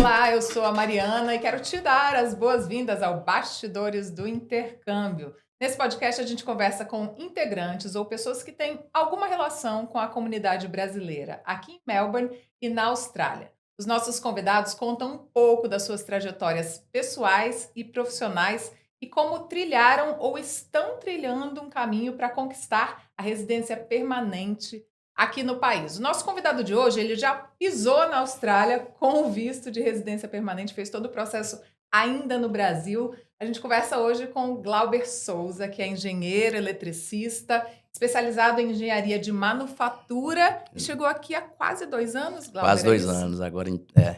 Olá, eu sou a Mariana e quero te dar as boas-vindas ao Bastidores do Intercâmbio. Nesse podcast, a gente conversa com integrantes ou pessoas que têm alguma relação com a comunidade brasileira, aqui em Melbourne e na Austrália. Os nossos convidados contam um pouco das suas trajetórias pessoais e profissionais e como trilharam ou estão trilhando um caminho para conquistar a residência permanente aqui no país. O nosso convidado de hoje, ele já pisou na Austrália com o visto de residência permanente, fez todo o processo ainda no Brasil. A gente conversa hoje com o Glauber Souza, que é engenheiro eletricista, especializado em engenharia de manufatura e chegou aqui há quase 2 anos, Quase Glauber, é 2 isso? anos, agora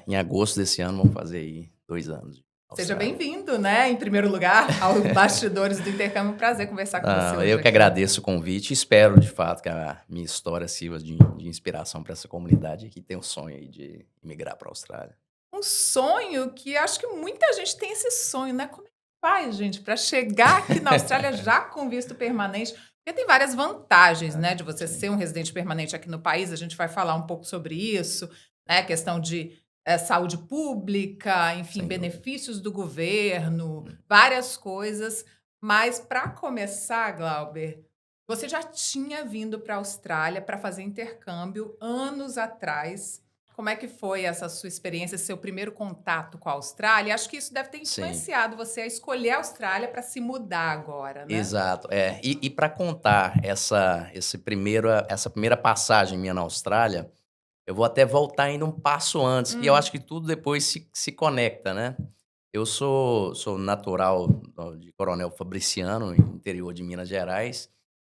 em agosto desse ano vamos fazer aí 2 anos de Seja Austrália. bem-vindo, né, em primeiro lugar, ao Bastidores do Intercâmbio. Prazer conversar com você hoje Eu que aqui. agradeço o convite e espero de fato que a minha história sirva de inspiração para essa comunidade que tem o sonho aí de imigrar para a Austrália. Um sonho que acho que muita gente tem esse sonho, né? Como é que faz, gente, para chegar aqui na Austrália já com visto permanente? Porque tem várias vantagens, É, né, de você sim, ser um residente permanente aqui no país. A gente vai falar um pouco sobre isso, né? Questão de saúde pública, enfim, sem dúvida. benefícios do governo, Hum. várias coisas. Mas para começar, Glauber, você já tinha vindo para a Austrália para fazer intercâmbio anos atrás. Como é que foi essa sua experiência, seu primeiro contato com a Austrália? Acho que isso deve ter Sim, influenciado você a escolher a Austrália para se mudar agora, né? exato. E para contar essa primeira passagem minha na Austrália, eu vou até voltar ainda um passo antes, que eu Hum. acho que tudo depois se conecta, né. Eu sou natural de Coronel Fabriciano, interior de Minas Gerais.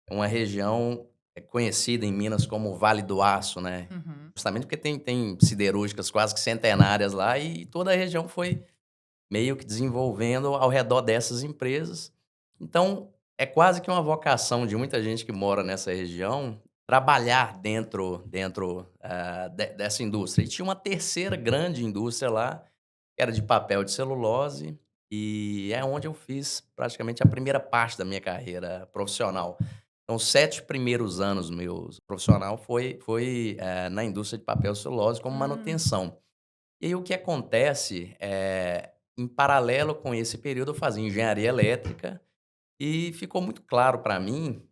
É uma região, conhecida em Minas como Vale do Aço, né, Uhum. justamente porque tem siderúrgicas quase que centenárias lá e toda a região foi meio que desenvolvendo ao redor dessas empresas. Então, é quase que uma vocação de muita gente que mora nessa região trabalhar dentro dessa indústria. E tinha uma terceira grande indústria lá, que era de papel de celulose, e é onde eu fiz praticamente a primeira parte da minha carreira profissional. Então, os 7 primeiros anos meus profissional foi na indústria de papel e celulose como Hum. manutenção. E aí o que acontece, em paralelo com esse período eu fazia engenharia elétrica, e ficou muito claro para mim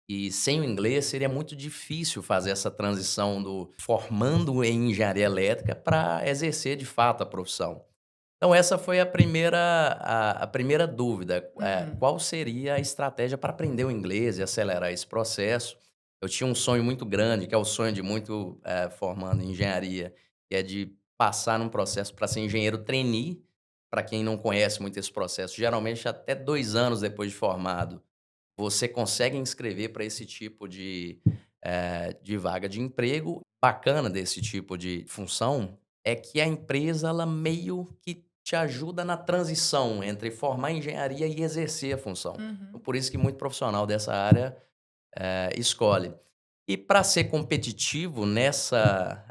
que sem o inglês seria muito difícil fazer essa transição do formando em engenharia elétrica para exercer de fato a profissão. Então essa foi a primeira dúvida, Hum. qual seria a estratégia para aprender o inglês e acelerar esse processo. Eu tinha um sonho muito grande, que é o sonho de muito, formando em engenharia, que é de passar num processo para ser engenheiro trainee. Para quem não conhece muito esse processo, geralmente até 2 anos depois de formado, você consegue inscrever para esse tipo de vaga de emprego. Bacana desse tipo de função é que a empresa ela meio que te ajuda na transição entre formar engenharia e exercer a função. Então, Uhum. por isso que muito profissional dessa área, escolhe. E para ser competitivo nessa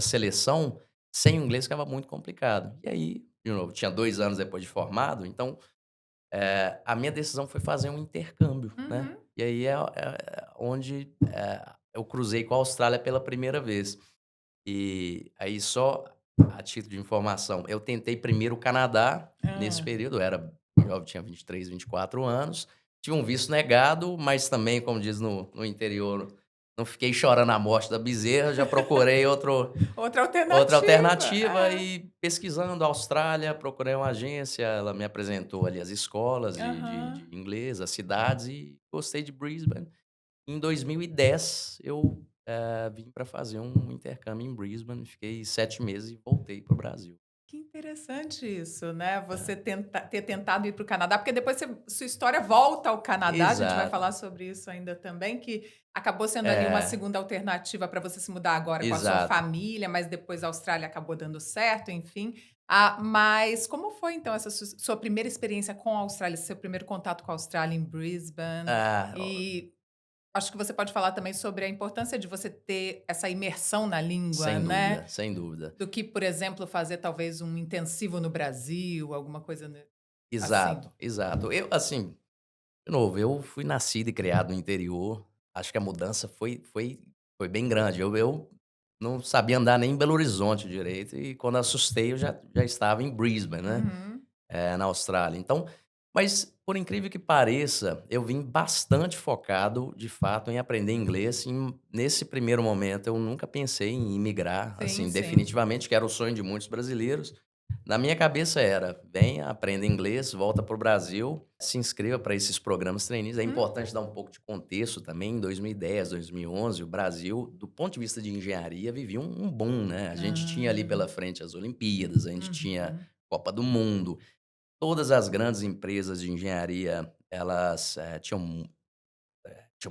seleção, sem o inglês ficava muito complicado. E aí, de novo, tinha 2 anos depois de formado, então a minha decisão foi fazer um intercâmbio, né. Uhum. E aí onde, eu cruzei com a Austrália pela primeira vez. E aí só a título de informação, eu tentei primeiro o Canadá, nesse Hã. período, eu era jovem, tinha 23, 24 anos, tive um visto negado, mas também, como diz no interior, não fiquei chorando a morte da bezerra, já procurei Outra outra alternativa, alternativa é. e pesquisando a Austrália, procurei uma agência, ela me apresentou ali as escolas de Aham. inglês, as cidades e gostei de Brisbane. Em 2010 eu, vim para fazer um intercâmbio em Brisbane, fiquei 7 meses e voltei para o Brasil. Que interessante isso, né, É. você ter tentado ir para o Canadá, porque depois sua história volta ao Canadá, a gente vai Exato. falar sobre isso ainda também, que acabou sendo ali uma É, segunda alternativa para você se mudar agora com a sua exato. família, mas depois a Austrália acabou dando certo, enfim. Ah, mas como foi então essa sua primeira experiência com a Austrália, seu primeiro contato com a Austrália em Brisbane? Ah, E acho que você pode falar também sobre a importância de você ter essa imersão na língua, sem né? dúvida, sem dúvida. Do que, por exemplo, fazer talvez um intensivo no Brasil, alguma coisa assim. Exato, exato. Eu, assim, de novo, eu fui nascido e criado no interior, acho que a mudança foi bem grande. Eu não sabia andar nem em Belo Horizonte direito, e quando assustei eu já estava em Brisbane, né, Uhum. na Austrália. Então mas por incrível que pareça, eu vim bastante focado, de fato, em aprender inglês. Nesse primeiro momento eu nunca pensei em imigrar, Sim, assim, sim. definitivamente, que era o sonho de muitos brasileiros. Na minha cabeça era: venha, aprenda inglês, volta para o Brasil, se inscreva para esses programas trainees. É Uhum. importante dar um pouco de contexto também. Em 2010, 2011, o Brasil, do ponto de vista de engenharia, vivia um boom, né. A gente tinha ali Hum. pela frente as Olimpíadas, a gente tinha Uhum. Copa do Mundo. Todas as grandes empresas de engenharia, elas, tinham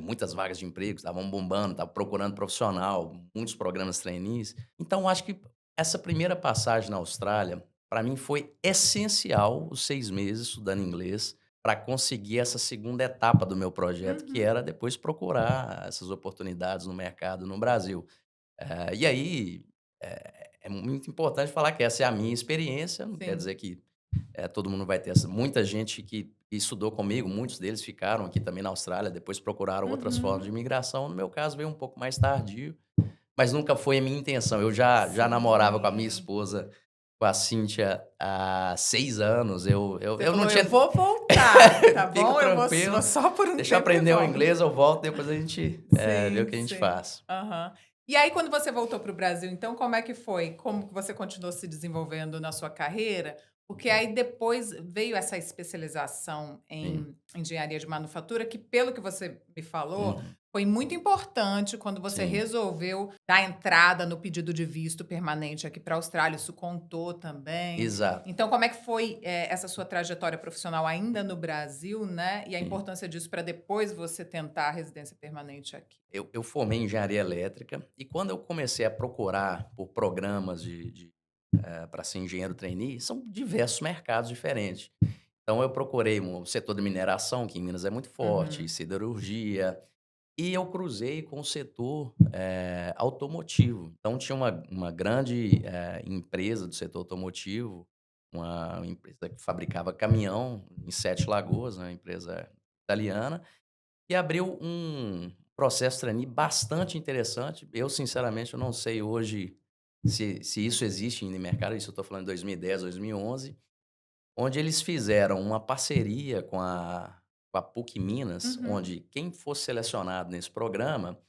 muitas vagas de emprego, estavam bombando, estavam procurando profissional, muitos programas trainees. Então acho que essa primeira passagem na Austrália, para mim foi essencial os 6 meses estudando inglês, para conseguir essa segunda etapa do meu projeto, que Uhum. era depois procurar essas oportunidades no mercado no Brasil. E aí, é muito importante falar que essa é a minha experiência, não quer Sim. dizer que todo mundo vai ter essa muita gente que estudou comigo, muitos deles ficaram aqui também na Austrália, depois procuraram outras formas de Uhum. imigração. No meu caso, veio um pouco mais tardio, mas nunca foi a minha intenção. Eu já namorava com a minha Sim. esposa, com a Cíntia, há 6 anos. Você Eu não falou: "Eu tinha vou voltar, tá fica bom? Eu vou tranquilo, só por um deixa eu tempo e aprender o volto". inglês, eu volto, depois a gente, vê o Sim, que a gente sim. faz. Aham. E aí quando você voltou para o Brasil, então, como é que foi? Como que você continuou se desenvolvendo na sua carreira? Porque aí depois veio essa especialização Sim. em engenharia de manufatura, que pelo que você me falou, Uhum. foi muito importante quando você Sim, resolveu dar entrada no pedido de visto permanente aqui para a Austrália, isso contou também. exato. Então como é que foi, essa sua trajetória profissional ainda no Brasil, né, e a Sim. importância disso para depois você tentar a residência permanente aqui? Eu formei em engenharia elétrica e quando eu comecei a procurar por programas para ser engenheiro trainee, são diversos mercados diferentes. Então eu procurei o setor de mineração, que em Minas é muito forte, Uhum. siderurgia, e eu cruzei com o setor, automotivo. Então tinha uma grande, empresa do setor automotivo, uma empresa que fabricava caminhão em Sete Lagoas, né, uma empresa italiana, e abriu um processo trainee bastante interessante. Eu, sinceramente, eu não sei hoje se isso existe ainda em mercado, isso eu estou falando de 2010, 2011, onde eles fizeram uma parceria com a PUC Minas, Uhum. onde quem fosse selecionado nesse programa,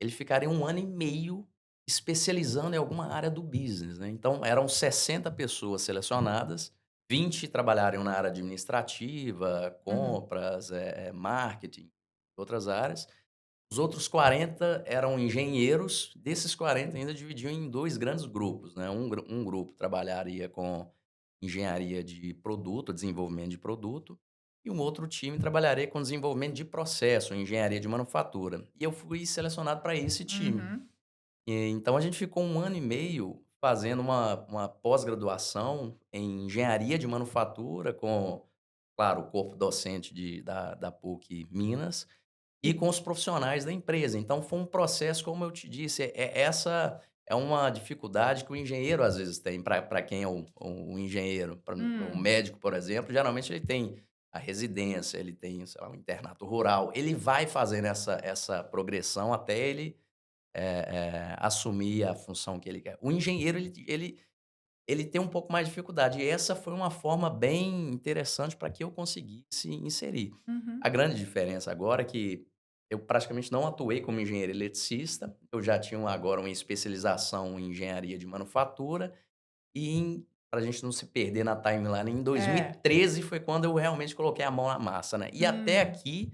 ele ficaria 1 ano e meio especializando em alguma área do business, né. Então eram 60 pessoas selecionadas, 20 trabalhariam na área administrativa, Uhum. compras, marketing, outras áreas. Os outros 40 eram engenheiros, desses 40 ainda dividiam em 2 grandes grupos, né, um grupo trabalharia com engenharia de produto, desenvolvimento de produto, e um outro time trabalharia com desenvolvimento de processo, engenharia de manufatura. E eu fui selecionado para esse time. Uhum. Então a gente ficou 1 ano e meio fazendo uma pós-graduação em engenharia de manufatura com, claro, o corpo docente da PUC Minas, e E com os profissionais da empresa. Então foi um processo, como eu te disse, essa é uma dificuldade que o engenheiro às vezes tem, para quem é o engenheiro. Para o hum. médico, por exemplo, geralmente ele tem a residência, ele tem, sei lá, um internato rural, ele vai fazendo essa progressão até ele, assumir a função que ele quer. O engenheiro ele tem um pouco mais de dificuldade, e essa foi uma forma bem interessante para que eu conseguisse inserir. A Uhum. grande diferença agora é que eu praticamente não atuei como engenheiro eletricista, eu já tinha agora uma especialização em engenharia de manufatura e para a gente não se perder na timeline, em É. 2013 foi quando eu realmente coloquei a mão na massa, né. E até Hum. aqui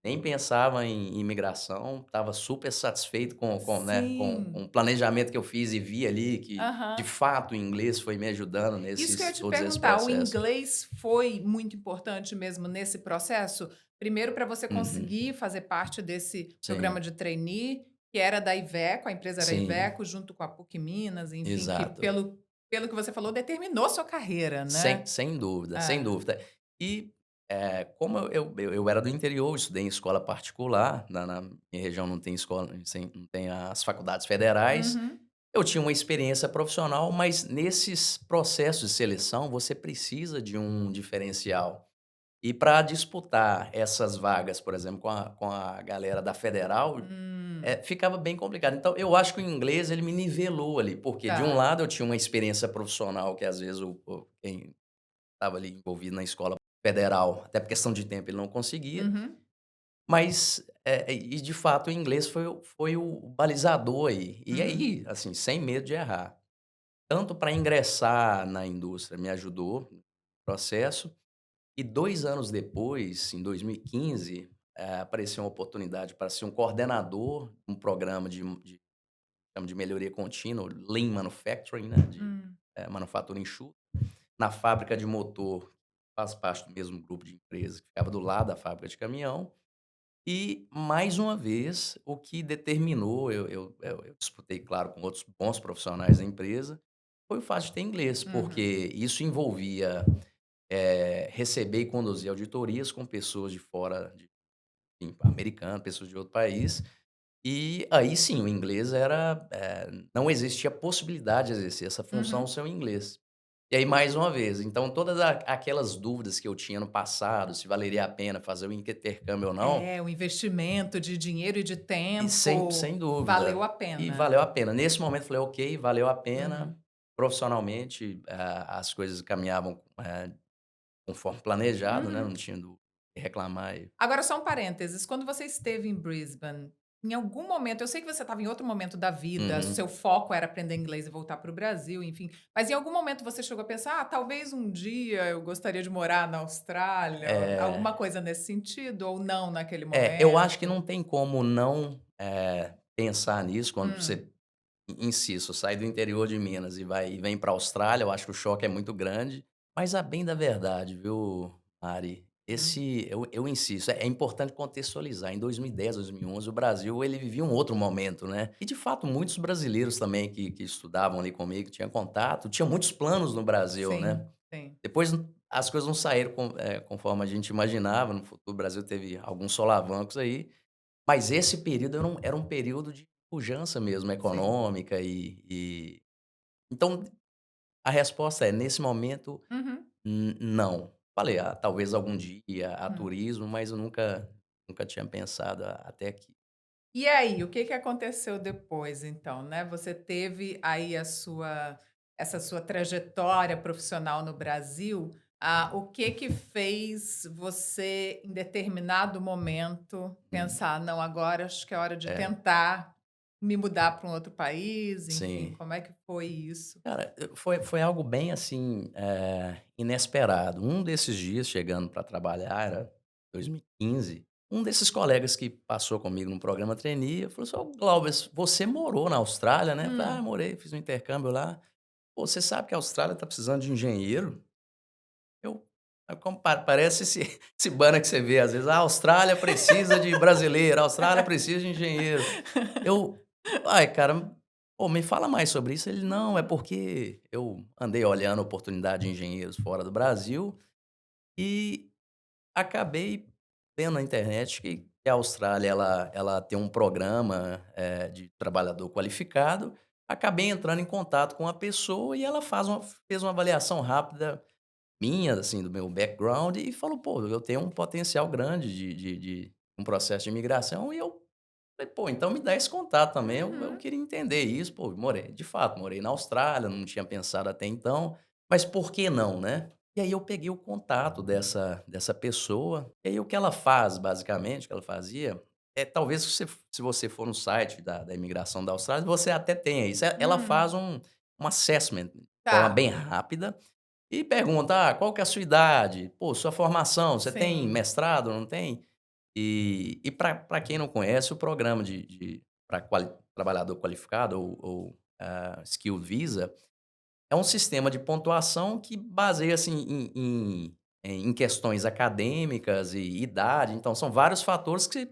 nem pensava em imigração, estava super satisfeito com Sim. o planejamento que eu fiz e vi ali que, de Aham. fato, o inglês foi me ajudando Isso que eu ia nesses te todos esses perguntar, o processos. inglês foi muito importante mesmo nesse processo? Primeiro para você Uhum. conseguir fazer parte desse programa Sim, de trainee, que era da Iveco, a empresa era a sim, Iveco, junto com a PUC Minas, enfim, que exato. pelo que você falou, determinou sua carreira, Sem né? sem dúvida, sem É. dúvida. E, como eu era do interior, estudei em escola particular, na minha região não tem escola, não tem as faculdades federais. Uhum. Eu tinha uma experiência profissional, mas nesses processos de seleção você precisa de um diferencial. E para disputar essas vagas, por exemplo, com a galera da federal, ficava bem complicado. Então, eu acho que o inglês ele me nivelou ali, porque de um Tá. lado eu tinha uma experiência profissional que às vezes quem estava ali envolvido na escola federal, até por questão de tempo ele não conseguia, Uhum, mas, e de fato o inglês foi o balizador aí. E uhum, aí, assim, sem medo de errar. Tanto para ingressar na indústria me ajudou no processo, e 2 anos depois, em 2015, apareceu uma oportunidade para ser um coordenador de um programa chama de melhoria contínua, Lean Manufacturing, né, de, hum, manufatura enxuta, na fábrica de motor, faz parte do mesmo grupo de empresas que ficava do lado da fábrica de caminhão. E, mais uma vez, o que determinou eu disputei, claro, com outros bons profissionais da empresa, foi o fato de ter inglês, porque uhum. isso envolvia, receber e conduzir auditorias com pessoas de fora, de enfim, americano, pessoas de outro país, e aí sim, o inglês era, não existia possibilidade de exercer essa função Uhum. sem o inglês. E aí, mais uma vez, então todas aquelas dúvidas que eu tinha no passado, se valeria a pena fazer o intercâmbio ou não, É, o investimento de dinheiro e de e sem tempo valeu dúvida, a e pena. valeu a pena. Nesse momento falei: "Ok, valeu a Uhum. pena". Profissionalmente, as coisas caminhavam, conforme planejado, né, não Uhum. tinha do que reclamar e Agora só um parênteses, quando você esteve em Brisbane, em algum momento eu sei que você estava em outro momento da vida, uhum. seu foco era aprender inglês e voltar para o Brasil, enfim, mas em algum momento você chegou a pensar: "Ah, talvez um dia eu gostaria de morar na Austrália", alguma É. coisa nesse sentido ou não naquele Eu acho que momento? não tem como não, pensar nisso quando Hum, você, insisto, sai do interior de Minas e vem pra Austrália, eu acho que o choque é muito grande. Mas a bem da verdade, viu, Mari, hum, eu insisto, é importante contextualizar. Em 2010, 2011, o Brasil ele vivia um outro momento, né. E de fato muitos brasileiros também que estudavam ali comigo, que tinha contato, tinham muitos planos no Brasil, né. sim, sim. Depois as coisas não saíram conforme a gente imaginava, no futuro o Brasil teve alguns solavancos aí, mas esse período era um período de pujança mesmo Sim. econômica e então a resposta é: nesse momento, Uhum, não. Falei: "Ah, talvez algum dia a uhum. turismo", mas eu nunca tinha pensado até aqui. E aí, o que que aconteceu depois então, né, você teve aí a sua essa sua trajetória profissional no Brasil, o que que fez você, em determinado momento, Hum, pensar: "Não, agora acho que é hora de é, tentar me mudar para um outro país", enfim, sim. como é que foi isso? Cara, foi algo bem, assim, inesperado. Um desses dias, chegando para trabalhar, era 2015, um desses colegas que passou comigo no programa trainee, falou assim: "Ô Glaubers, você morou na Austrália, né?" Eu falei: "Ah, Hum. morei, fiz um intercâmbio lá". "Pô, você sabe que a Austrália tá precisando de engenheiro?" Eu como parece esse banner que você vê às vezes: "A Austrália precisa de brasileiro, a Austrália precisa de engenheiro". Eu: "Ai, cara, pô, me fala mais sobre isso". Ele: "Não, é porque eu andei olhando oportunidade de engenheiros fora do Brasil e acabei vendo na internet que a Austrália ela tem um programa, de trabalhador qualificado. Acabei entrando em contato com a pessoa e ela fez uma avaliação rápida minha, assim, do meu background e falou: "Pô, eu tenho um potencial grande de um processo de imigração", e eu falei: "Pô, então me dá esse contato também, eu Uhum. queria entender isso". Pô, de fato, morei na Austrália, não tinha pensado até então, mas por que não, né? E aí eu peguei o contato dessa pessoa, e aí o que ela faz basicamente, o que ela fazia, talvez se você for no site da imigração da Austrália, você até tenha isso. Ela Hum. faz um assessment de forma Tá, bem rápida e pergunta: "Ah, qual que é a sua idade? Pô, sua formação, você tem sim. mestrado, não tem?" E pra quem não conhece, o programa de pra trabalhador qualificado ou skilled visa, é um sistema de pontuação que baseia-se em questões acadêmicas e idade, então são vários fatores que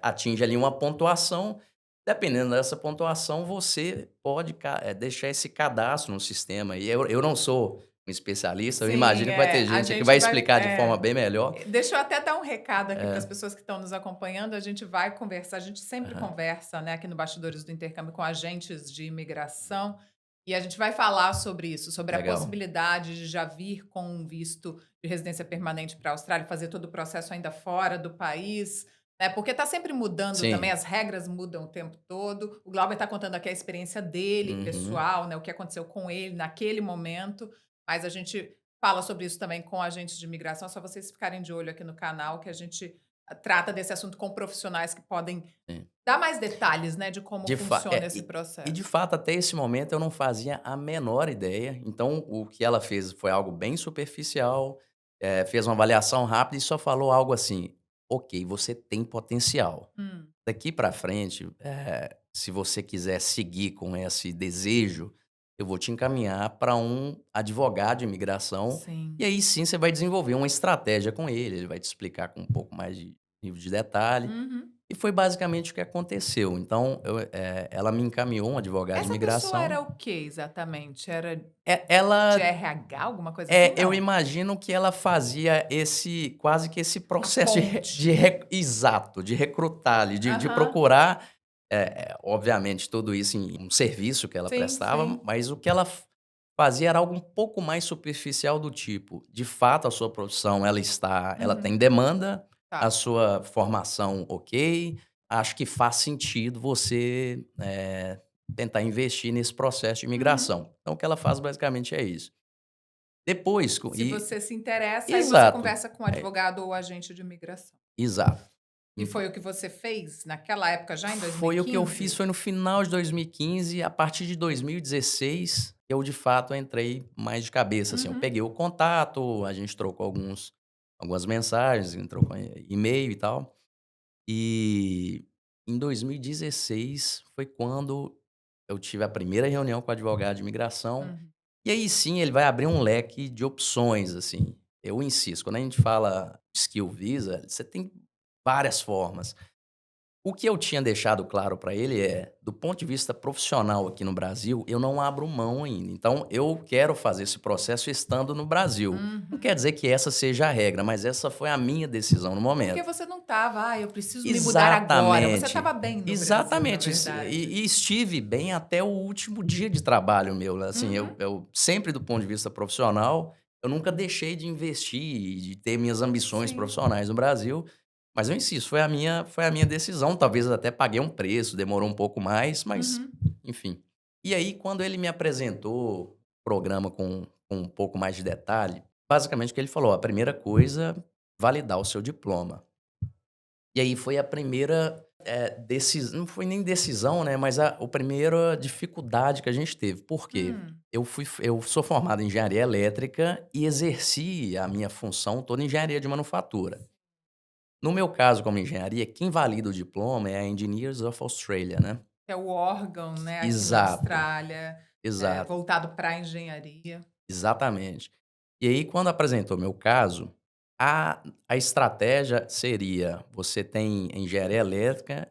atinge ali uma pontuação, dependendo dessa pontuação, você pode deixar esse cadastro no sistema. E eu não sou um especialista, eu Sim, imagino que vai ter a gente que gente vai vai explicar de forma bem melhor. deixa eu até dar um recado aqui para as É, pessoas que estão nos acompanhando, a gente vai conversar, a gente sempre aham, conversa, né, aqui no Bastidores do Intercâmbio com agentes de imigração, e a gente vai falar sobre isso, sobre a legal. possibilidade de já vir com um visto de residência permanente para a Austrália, fazer todo o processo ainda fora do país, né, porque está sempre mudando também, Sim. as regras mudam o tempo todo. O Glauber está contando aqui a experiência dele, Uhum. pessoal, né, o que aconteceu com ele naquele momento, mas a gente fala sobre isso também com agentes de imigração, é só vocês ficarem de olho aqui no canal que a gente trata desse assunto com profissionais que podem Sim. dar mais detalhes, né, de como De fa funciona é, esse e de processo. fato, até esse momento eu não fazia a menor ideia, então o que ela fez foi algo bem superficial, fez uma avaliação rápida e só falou algo assim: "Ok, você tem potencial. Hum, Daqui para frente, se você quiser seguir com esse desejo, eu vou te encaminhar para um advogado de imigração, e sim. aí sim você vai desenvolver uma estratégia com ele vai te explicar com um pouco mais de nível de detalhe". Uhum. E foi basicamente o que aconteceu. Então ela me encaminhou um advogado de Essa pessoa imigração. era o que exatamente? Era de Ela RH, alguma coisa assim? eu Não? imagino que ela fazia esse quase que esse A processo de ponte. exato, de recrutar ali, de Aham. procurar, obviamente tudo isso em um serviço que ela Sim, prestava, sim. mas o que ela fazia era algo um pouco mais superficial do tipo, de fato a sua profissão ela tem Uhum. demanda, a Tá. sua formação ok, acho que faz sentido você, tentar investir nesse processo de Uhum. imigração. Então o que ela faz basicamente é isso. Depois co Se e você se interessa, aí você Exato. conversa com o É, advogado ou agente de imigração. exato. E Ent foi o que você fez naquela época já em Foi o que eu fiz, 2015? foi no final de 2015, a partir de 2016, eu de fato entrei mais de cabeça, assim, eu Uhum. peguei o contato, a gente trocou algumas mensagens, trocou e-mail e tal, e em 2016 foi quando eu tive a primeira reunião com o advogado de imigração, Uhum. e aí sim ele vai abrir um leque de opções, assim. Eu insisto, quando a gente fala skill visa, você tem várias formas. O que eu tinha deixado claro para ele é, do ponto de vista profissional aqui no Brasil, eu não abro mão ainda. Então, eu quero fazer esse processo estando no Brasil. Não quer Uhum. dizer que essa seja a regra, mas essa foi a minha decisão no Porque momento. você não estava: "Ah, eu preciso me mudar agora". Você estava Exatamente. bem no Brasil, na Exatamente. verdade. E estive bem até o último dia de trabalho meu, né, assim, Uhum. eu sempre do ponto de vista profissional, eu nunca deixei de investir e de ter minhas ambições Sim. profissionais no Brasil, mas eu insisto, foi a minha decisão, talvez eu até paguei um preço, demorou um pouco mais, mas Uhum. enfim. E aí quando ele me apresentou o programa com um pouco mais de detalhe, basicamente o que ele falou: "A primeira coisa, validar o seu diploma". E aí foi a primeira, não foi nem decisão, né, mas a primeira dificuldade que a gente teve. Por quê? Hum. Eu sou formado em engenharia elétrica e exerci a minha função toda em engenharia de manufatura. No meu caso, como engenharia, quem valida o diploma é a Engineers of Australia, né. Que é o órgão, né, aqui na Exato, Austrália, exato, voltado pra engenharia. exatamente. E aí quando apresentou meu caso, a estratégia seria: você tem engenharia elétrica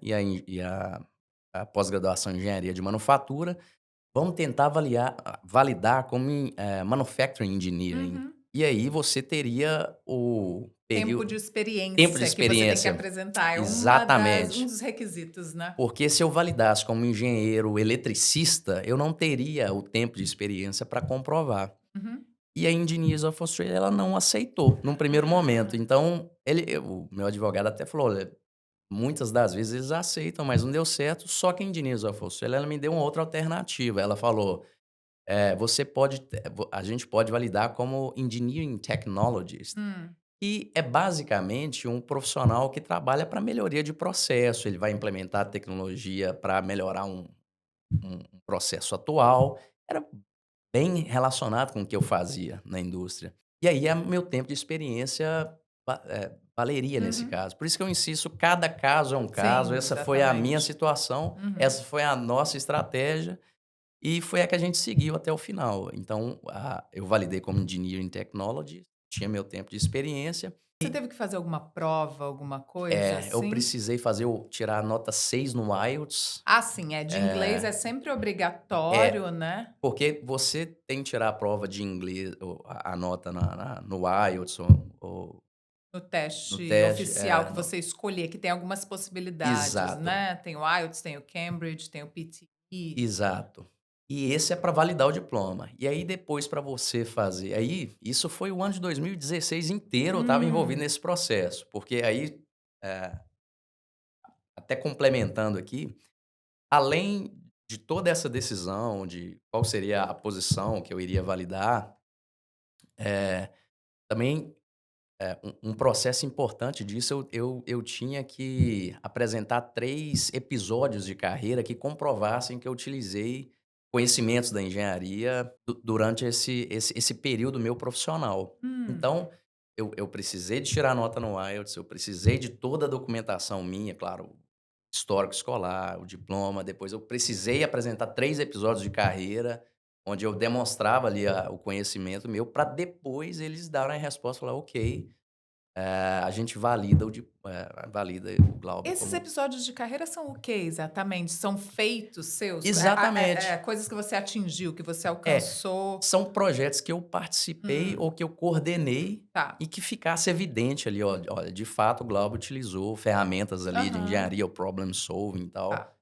a pós-graduação em engenharia de manufatura, vamos tentar validar como manufacturing engineering. Uhum. E aí você teria o Tempo de tempo de experiência que você tem que experiência. apresentar, é um Exatamente. dos requisitos, né. Porque se eu validasse como engenheiro eletricista, eu não teria o tempo de experiência para comprovar. Uhum. E a Engineers of Australia, ela não aceitou num primeiro momento. Ah. Então, o meu advogado até falou: "Olha, muitas das vezes eles aceitam, mas não deu certo". Só que a Engineers of Australia, ela me deu uma outra alternativa. Ela falou: você pode a gente pode validar como Engineering Technologist". Hum. E é basicamente um profissional que trabalha para melhoria de processo. Ele vai implementar tecnologia para melhorar um processo atual. Era bem relacionado com o que eu fazia na indústria. E aí meu tempo de experiência valeria nesse Uhum. caso. Por isso que eu insisto, cada caso é um caso, Sim, essa foi a minha exatamente. situação, Uhum. essa foi a nossa estratégia, e foi a que a gente seguiu até o final. Então, eu validei como Engineering Technology, tinha meu tempo de experiência. Você teve que fazer alguma prova, alguma coisa Eu assim? precisei tirar a nota 6 no IELTS, Ah, sim, de inglês é eh sempre é, obrigatório, né, porque você tem que tirar a prova de inglês, ou a nota no IELTS ou no no teste teste. oficial que você escolher, que tem algumas possibilidades, Exato, né, tem o IELTS, tem o Cambridge, tem o PTE. exato. E esse é para validar o diploma. E aí depois para você fazer isso foi o ano de 2016 inteiro, eu estava envolvido Hum. nesse processo, porque aí, até complementando aqui, além de toda essa decisão de qual seria a posição que eu iria validar, eh, também um processo importante disso, eu tinha que apresentar 3 episódios de carreira que comprovassem que eu utilizei conhecimentos da engenharia durante esse período meu profissional. Hum. Então, eu precisei de tirar nota no IELTS, eu precisei de toda a documentação minha, claro, histórico escolar, o diploma, depois eu precisei apresentar 3 episódios de carreira, onde eu demonstrava ali o conhecimento meu, para depois eles darem a resposta, falar: "Ok, a gente valida o Glauber Esses como". episódios de carreira são o quê exatamente? São feitos seus? Exatamente. Coisas que você atingiu, que você É, alcançou? são projetos que eu participei ou Hum, que eu coordenei tá. e que ficasse evidente ali, ó, olha, de fato o Glauber utilizou ferramentas ali de Aham, engenharia, o problem solving e tal. tá.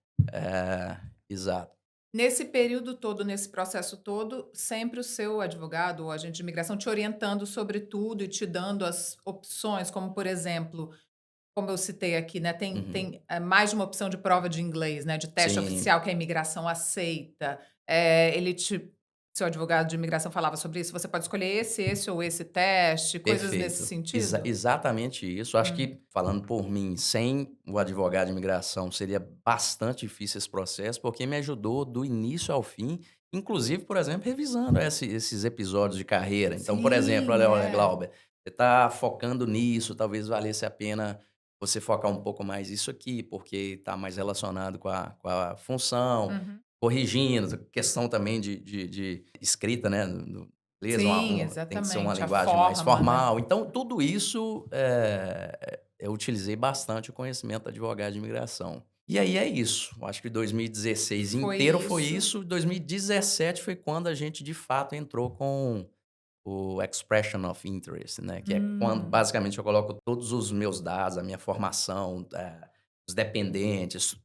Exato. Nesse período todo, nesse processo todo, sempre o seu advogado ou agente de imigração te orientando sobre tudo e te dando as opções, como por exemplo, como eu citei aqui, né, Uhum. mais de uma opção de prova de inglês, né, de teste Sim. oficial que a imigração aceita. Ele te seu advogado de imigração falava sobre isso? Você pode escolher esse ou esse teste, coisas nesse Perfeito. sentido? Exatamente isso. Acho Hum, que, falando por mim, sem o advogado de imigração, seria bastante difícil esse processo, porque me ajudou do início ao fim, inclusive, por exemplo, revisando esses episódios de carreira. Então, por exemplo, sim, olha, é. Glauber, você está focando nisso, talvez valesse a pena você focar um pouco mais isso aqui, porque está mais relacionado com a função, Uhum. corrigindo, questão também de escrita, né? Inglês, Sim, tem que ser uma exatamente, a linguagem mais forma, né. formal. Então, tudo isso, eu utilizei bastante o conhecimento do advogado de imigração. E aí é isso. Eu acho que 2016 Foi inteiro foi isso. isso. 2017 foi quando a gente, de fato, entrou com o expression of interest, né, que é quando, Hum, basicamente, eu coloco todos os meus dados, a minha formação, os dependentes,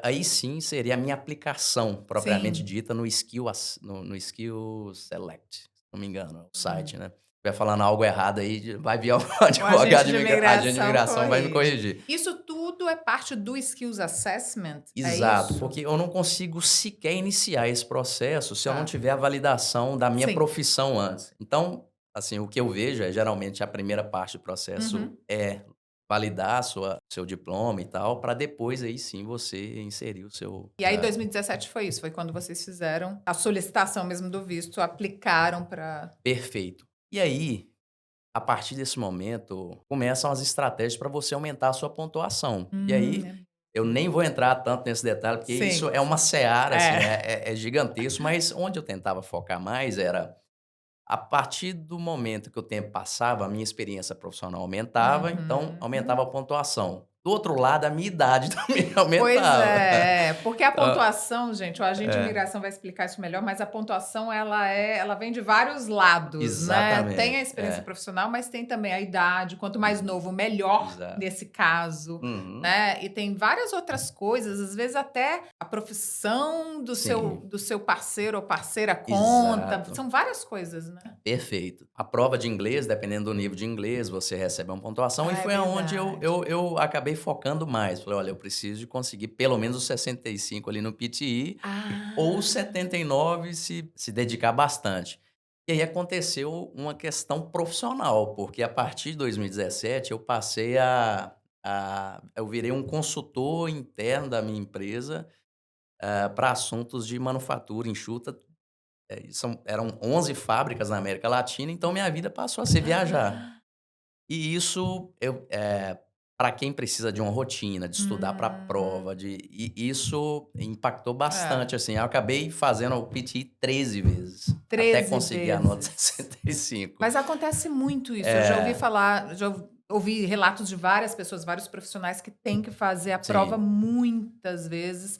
aí sim seria a minha aplicação propriamente sim. dita no skill select, se não me engano, é o site, Hum. né. Se estiver falando algo errado aí, vai vir algum O agente advogado de de agente de imigração imigração vai me corrige. corrigir. Isso tudo é parte do Skills Assessment? É Exato, isso? porque eu não consigo sequer iniciar esse processo se eu não Tá. tiver a validação da minha Sim. profissão antes. Então, assim, o que eu vejo é, geralmente, a primeira parte do processo Uhum. é validar seu diploma e tal, para depois, aí sim, você inserir o seu, E aí 2017 foi isso, foi quando vocês fizeram a solicitação mesmo do visto, aplicaram para. perfeito. E aí, a partir desse momento, começam as estratégias para você aumentar a sua pontuação. E aí, É. eu nem vou entrar tanto nesse detalhe, porque isso Sim. é uma seara, assim, É. é gigantesco, mas onde eu tentava focar mais era, a partir do momento que o tempo passava, a minha experiência profissional aumentava, então Uhum. aumentava a pontuação. Do outro lado, a minha idade também Pois aumentava. é, porque a Hã, pontuação, gente, o agente de é, imigração vai explicar isso melhor, mas a pontuação ela vem de vários lados, né. Tem a exatamente, experiência profissional, mas tem também a idade, quanto mais novo, melhor exato. nesse caso, Uhum, né. E tem várias outras coisas, às vezes até a profissão sim, do seu parceiro ou parceira conta, exato. são várias coisas, né. Perfeito. A prova de inglês, dependendo do nível de inglês, você recebe uma pontuação, e Ah, é foi aonde verdade. eu acabei focando mais. Falei: "Olha, eu preciso de conseguir pelo menos os 65 ali no PTE, ou Ah. 79 se dedicar bastante". E aí aconteceu uma questão profissional, porque a partir de 2017 eu passei eu virei um consultor interno da minha empresa, para assuntos de manufatura enxuta. Eram 11 fábricas na América Latina, então minha vida passou a ser viajar. Ah. E isso para quem precisa de uma rotina, de estudar para a Uhum. prova, isso impactou É. bastante, assim. Eu acabei fazendo o PTE 13 vezes, até 13 conseguir a nota vezes. 65. Mas acontece muito isso, eu já ouvi É, falar, ouvi relatos de várias pessoas, vários profissionais que têm que fazer a prova sim, muitas vezes.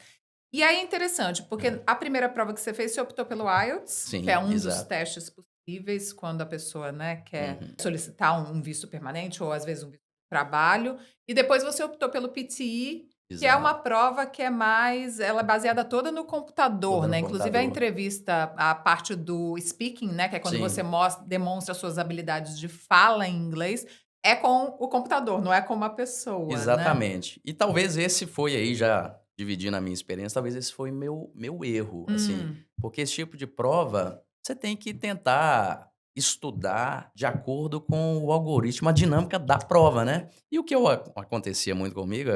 E aí é interessante, porque é. a primeira prova que você fez, você optou pelo IELTS, que é Sim, um dos exato. testes possíveis quando a pessoa, né, quer Uhum, solicitar um visto permanente ou às vezes um visto de trabalho. E depois você optou pelo PTE, que é uma exato. prova que é mais, ela é baseada toda no computador, Tudo no né, inclusive a computador. entrevista, a parte do speaking, né, que é quando você Sim, demonstra suas habilidades de fala em inglês, é com o computador, não é com uma pessoa, né? Exatamente. E talvez esse foi aí, já dividindo a minha experiência, talvez esse foi meu erro, assim, Hum, porque esse tipo de prova, você tem que tentar estudar de acordo com o algoritmo, a dinâmica da prova, né. E o que acontecia muito comigo,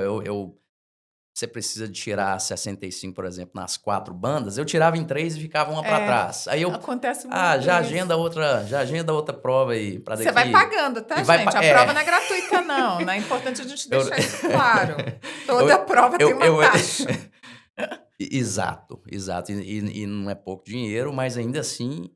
você precisa de tirar 65, por exemplo, nas 4 bandas, eu tirava em 3 e ficava uma para é, trás. Aí eu: acontece "Ah, muito isso. já agenda outra prova aí para Você vai daqui", pagando, e tá, vai pa gente? A é. prova não é gratuita não, né, é importante a gente Eu deixar isso claro. eu Toda prova tem uma eu taxa. exato, exato. E não é pouco dinheiro, mas ainda assim,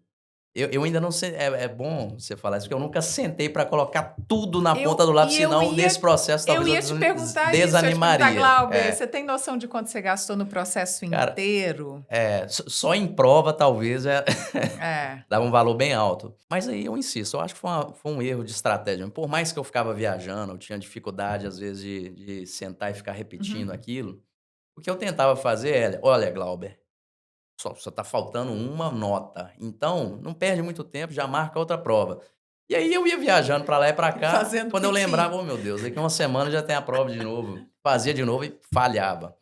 eu ainda não sei, é bom você falar isso, porque eu nunca sentei para colocar tudo na ponta do Eu lápis, e eu senão nesse ia processo eu talvez eu ia te perguntar isso, eu ia te perguntar: desanimaria. "Glauber, É, você tem noção de quanto você gastou no processo cara, inteiro?" só em prova talvez É. dava um valor bem alto. Mas aí eu insisto, eu acho que foi um erro de estratégia. Por mais que eu ficava viajando, eu tinha dificuldade às vezes de sentar e ficar repetindo Uhum. aquilo, o que eu tentava fazer é: "Olha, Glauber, só tá faltando uma nota, então não perde muito tempo, já marca outra prova". E aí eu ia viajando pra lá e pra cá, Fazendo quando eu lembrava: pitim. "Oh, meu Deus, daqui a uma semana já tem a prova de novo". Fazia de novo e falhava.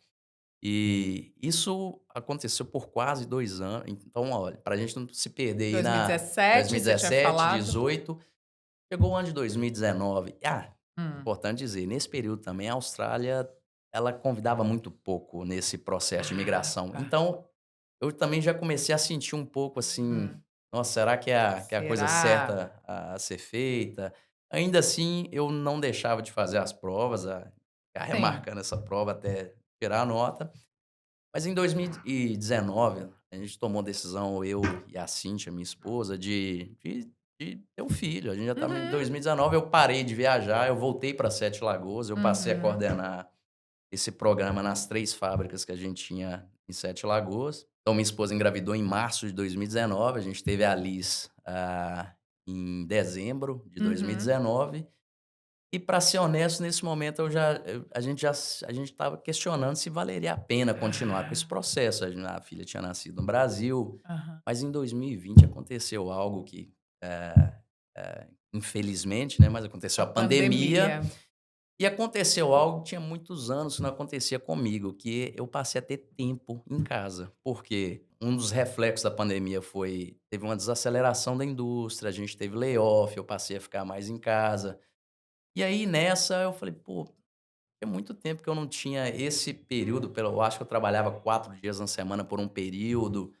E isso aconteceu por quase 2 anos. Então, olha, pra gente não se perder aí na 2017, você tinha 2017, falado? 18, chegou o ano de 2019. Hum. Importante dizer, nesse período também a Austrália, ela convidava muito pouco nesse processo de Ah, imigração. tá. Então eu também já comecei a sentir um pouco assim: Hum. "Nossa, será que é a coisa Será? certa a ser feita?". Ainda assim, eu não deixava de fazer as provas, ficar Sim. remarcando essa prova até tirar a nota. Mas em 2019, a gente tomou a decisão, eu e a Cíntia, minha esposa, de ter um filho. A gente já estava em Uhum. 2019, eu parei de viajar, eu voltei para Sete Lagoas, eu passei a Uhum. coordenar esse programa nas 3 fábricas que a gente tinha em Sete Lagoas. Então minha esposa engravidou em março de 2019, a gente teve a Liz, em dezembro de Uhum. 2019. E para ser honesto, nesse momento a gente estava questionando se valeria a pena continuar com esse Ah. processo. A filha tinha nascido no Brasil, Aham. mas em 2020 aconteceu algo que, infelizmente, né, mas aconteceu A a pandemia. pandemia. E aconteceu algo que tinha muitos anos que não acontecia comigo, que eu passei a ter tempo em casa. Porque um dos reflexos da pandemia teve uma desaceleração da indústria, a gente teve layoff, eu passei a ficar mais em casa. E aí nessa eu falei: "Pô, tinha muito tempo que eu não tinha esse período, eu acho que eu trabalhava 4 dias na semana por um período.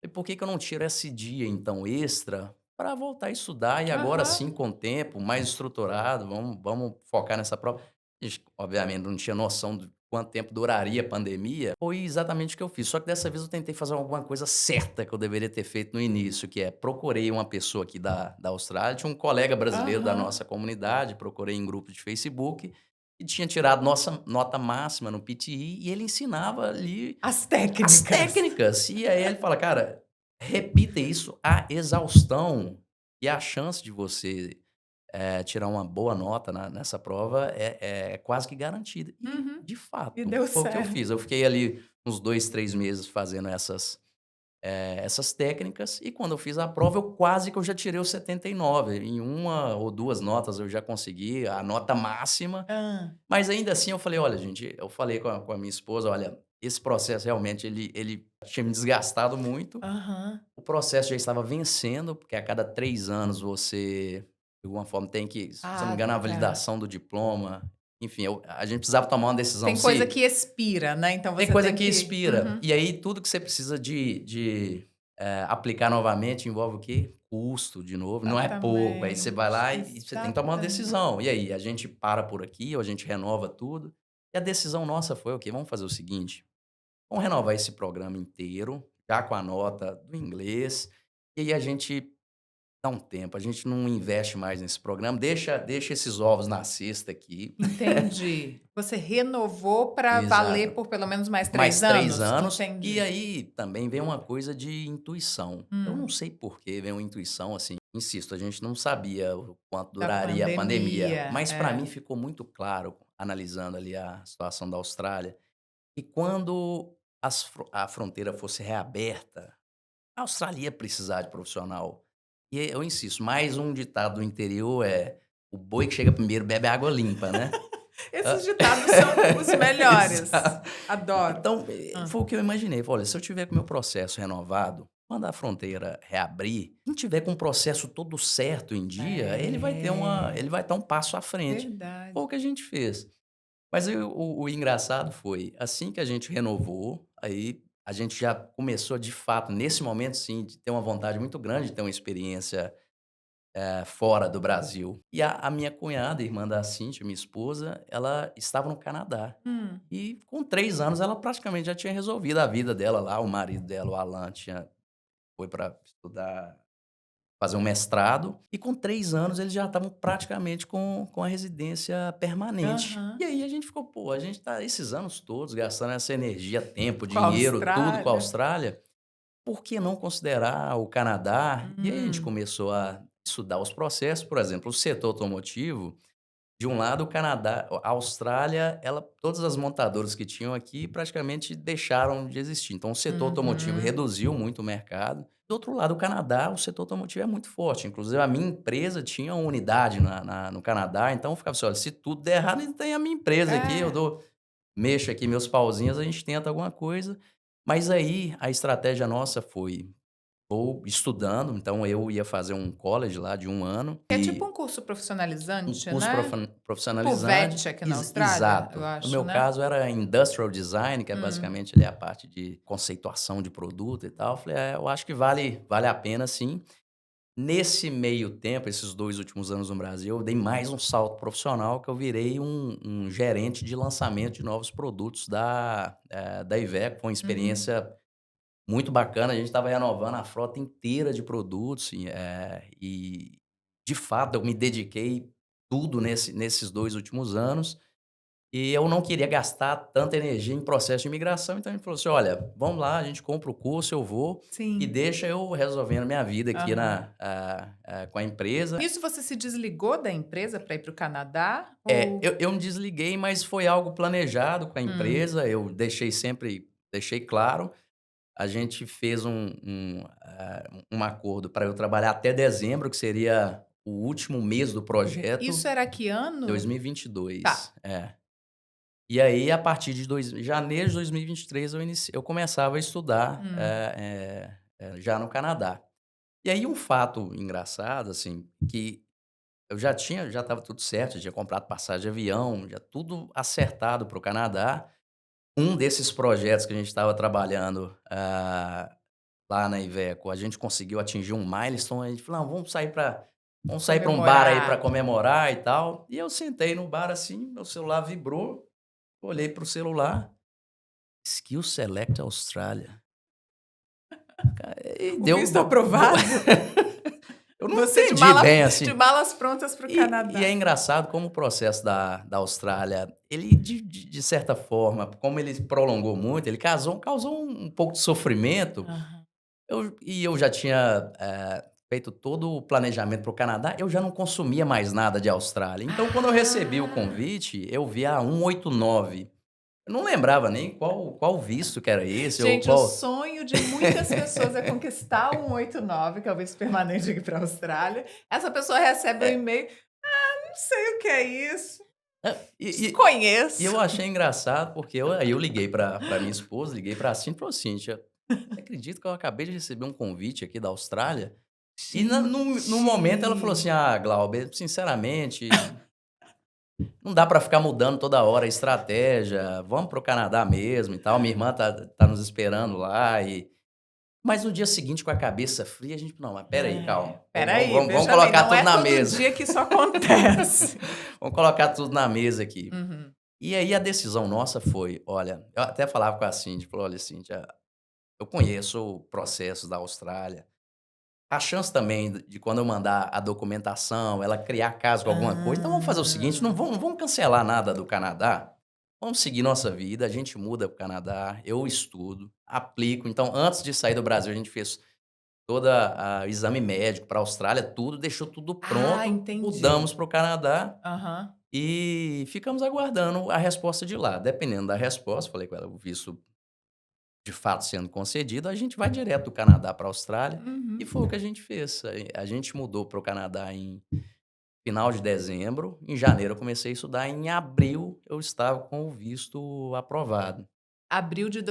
E por que que eu não tiro esse dia, então, extra para voltar a estudar e agora Aham. sim, com o tempo mais estruturado, vamos focar nessa prova". A gente, obviamente, não tinha noção de quanto tempo duraria a pandemia. Foi exatamente o que eu fiz, só que dessa vez eu tentei fazer alguma coisa certa que eu deveria ter feito no início, que é procurei uma pessoa aqui da Austrália, tinha um colega brasileiro da Aham. nossa comunidade, procurei em grupo de Facebook, e tinha tirado nossa nota máxima no PTE e ele ensinava ali As as técnicas. técnicas. E aí ele fala: "Cara, repita isso à exaustão e a chance de você, tirar uma boa nota nessa prova é quase que garantida". E, Uhum. de E fato, deu foi o que eu certo. fiz. Eu fiquei ali uns 2, 3 meses fazendo essas técnicas, e quando eu fiz a prova eu quase que eu já tirei o 79. Em uma ou 2 notas eu já consegui a nota máxima, Hã. mas ainda assim eu falei: "Olha, gente", eu falei com a minha esposa: "Olha, esse processo realmente ele tinha me desgastado muito, Aham. o processo já estava vencendo, porque a cada 3 anos você, de alguma forma, tem que, se eu não me Ah, engano, a tá. validação do diploma, enfim, a gente precisava tomar uma decisão Tem coisa se que expira, né, então tem você coisa tem que que expira. uhum. E aí tudo que você precisa aplicar novamente envolve o quê? Custo, de novo, não é pouco. Aí você vai Exatamente, lá e você tem que tomar uma exatamente. decisão. E aí, a gente para por aqui ou a gente renova tudo? E a decisão nossa foi: "Ok, vamos fazer o seguinte, vamos renovar esse programa inteiro, já com a nota do inglês, e aí a gente dá um tempo, a gente não investe mais nesse programa, deixa esses ovos na cesta aqui". Entendi. Você renovou para valer Exato. por pelo menos mais Mais 3 3 anos? anos, e Entendi. aí também vem uma coisa de intuição. Eu não Hum. sei por que veio uma intuição, assim, insisto, a gente não sabia o quanto Da duraria a pandemia, pandemia, mas para mim é. ficou muito claro, analisando ali a situação da Austrália, que quando a fronteira fosse reaberta, a Austrália ia precisar de profissional. E eu insisto, mais um ditado do interior é: o boi que chega primeiro bebe água limpa, né? Esses ditados são os melhores. Exato. Adoro. Então, Hã. foi o que eu imaginei. Falei: "Olha, se eu tiver com o meu processo renovado, quando a fronteira reabrir, quem tiver com o processo todo certo em dia, É, ele vai estar um passo à frente". verdade. Foi o que a gente fez. Mas aí o engraçado foi, assim que a gente renovou, aí a gente já começou de fato, nesse momento sim, de ter uma vontade muito grande de ter uma experiência, fora do Brasil. E a minha cunhada, irmã da Cíntia, minha esposa, ela estava no Canadá. Hum. E com 3 anos ela praticamente já tinha resolvido a vida dela lá, o marido dela, o Alan, foi para estudar, fazer um mestrado, e com 3 anos eles já estavam praticamente com a residência permanente. E Aham. aí a gente ficou: "Pô, a gente tá esses anos todos gastando essa energia, tempo, Com a dinheiro, tudo com a Austrália. Austrália, por que não considerar o Canadá?". E aí a gente Hum. começou a estudar os processos, por exemplo, o setor automotivo, de um lado o Canadá, a Austrália, ela, todas as montadoras que tinham aqui praticamente deixaram de existir, então o setor automotivo Uhum. reduziu muito o mercado. Do outro lado, o Canadá, o setor automotivo é muito forte, inclusive a minha empresa tinha uma unidade no Canadá, então eu ficava assim: "Olha, se tudo der errado, ainda tem a minha empresa aqui, eu É. dou mexo aqui meus pauzinhos, a gente tenta alguma coisa". Mas aí a estratégia nossa foi: vou estudando, então eu ia fazer um college lá de 1 ano, É tipo e um curso um profissionalizante, curso né? Tipo o profissionalizante, VET aqui na Austrália, eu exato. No acho, meu né? caso era Industrial Design, que é Hum. basicamente ali a parte de conceituação de produto e tal. Falei: "É, eu acho que vale a pena sim". Nesse meio tempo, esses 2 últimos anos no Brasil, eu dei mais um salto profissional, que eu virei um gerente de lançamento de novos produtos da Iveco. Foi uma Uhum. experiência muito bacana, a gente estava renovando a frota inteira de produtos, e de fato eu me dediquei tudo nesses 2 últimos anos, e eu não queria gastar tanta energia em processo de imigração, então a gente falou assim: "Olha, vamos lá, a gente compra o curso, eu vou, e Sim. deixa eu resolvendo minha vida aqui Aham. com a empresa". Nisso você se desligou da empresa para ir para o Canadá É, ou eu me desliguei, mas foi algo planejado com a hum, empresa, eu deixei claro. A gente fez um acordo para eu trabalhar até dezembro, que seria o último mês do projeto, isso era que ano? 2022. Tá. É. E aí, a partir de janeiro de 2023, eu começava a estudar, Hum. já no Canadá. E aí, um fato engraçado, assim, que já estava tudo certo, já tinha comprado passagem de avião, já tudo acertado para o Canadá. Um desses projetos que a gente estava trabalhando, lá na Iveco, a gente conseguiu atingir um milestone, a gente falou: "Não, vamos sair para um bar aí para Comemorar. comemorar e tal". E eu sentei no bar, assim, meu celular vibrou, olhei para o celular, Skill Select Austrália. E O deu visto bo bo aprovado? eu não Você entendi bem, de assim. malas prontas para o E é Canadá. engraçado como o processo da Austrália, ele de certa forma, como ele prolongou muito, ele causou um pouco de sofrimento. Aham. Eu já tinha, feito todo o planejamento para o Canadá, eu já não consumia mais nada de Austrália. Então, quando eu recebi o Ah! convite, eu vi a 189. Eu não lembrava nem qual visto que era esse ou Gente, o qual. sonho de muitas pessoas é conquistar o 189, que é o visto permanente aqui para a Austrália. Essa pessoa recebe um É, e-mail: "Não sei o que é isso, e eu desconheço". achei engraçado, porque eu liguei para minha esposa, liguei pra Cintia e falei: "Cíntia, você acredita que eu acabei de receber um convite aqui da Austrália?". E na no momento ela falou Gente. assim: "Ah, Glauber, sinceramente, não dá pra ficar mudando toda hora a estratégia, vamos para o Canadá mesmo e tal, minha irmã tá nos esperando lá". Mas no dia seguinte, com a cabeça fria, a gente: "Não, mas espera aí, É, calma, espera aí, vamos veja bem, colocar não tudo é na todo mesa, dia que isso acontece. vamos colocar tudo na mesa aqui". Uhum. E aí a decisão nossa foi, olha, eu até falava com a Cindy, falou: "Olha, Cíntia, eu conheço processos da Austrália, a chance também de quando eu mandar a documentação, ela criar caso com alguma coisa, então vamos fazer o seguinte, Ah. não vamos cancelar nada do Canadá, vamos seguir nossa vida, a gente muda para o Canadá, eu estudo, aplico". Então, antes de sair do Brasil, a gente fez toda a exame médico para a Austrália, tudo, deixou tudo Ah, pronto, entendi. mudamos para o Canadá Aham. e ficamos aguardando a resposta de lá. Dependendo da resposta, falei com ela, o visto de fato sendo concedido, a gente vai direto do Canadá para a Austrália, e Uhum. foi o que a gente fez. A gente mudou para o Canadá final de dezembro. Em janeiro eu comecei a estudar, em abril eu estava com o visto aprovado, Abril de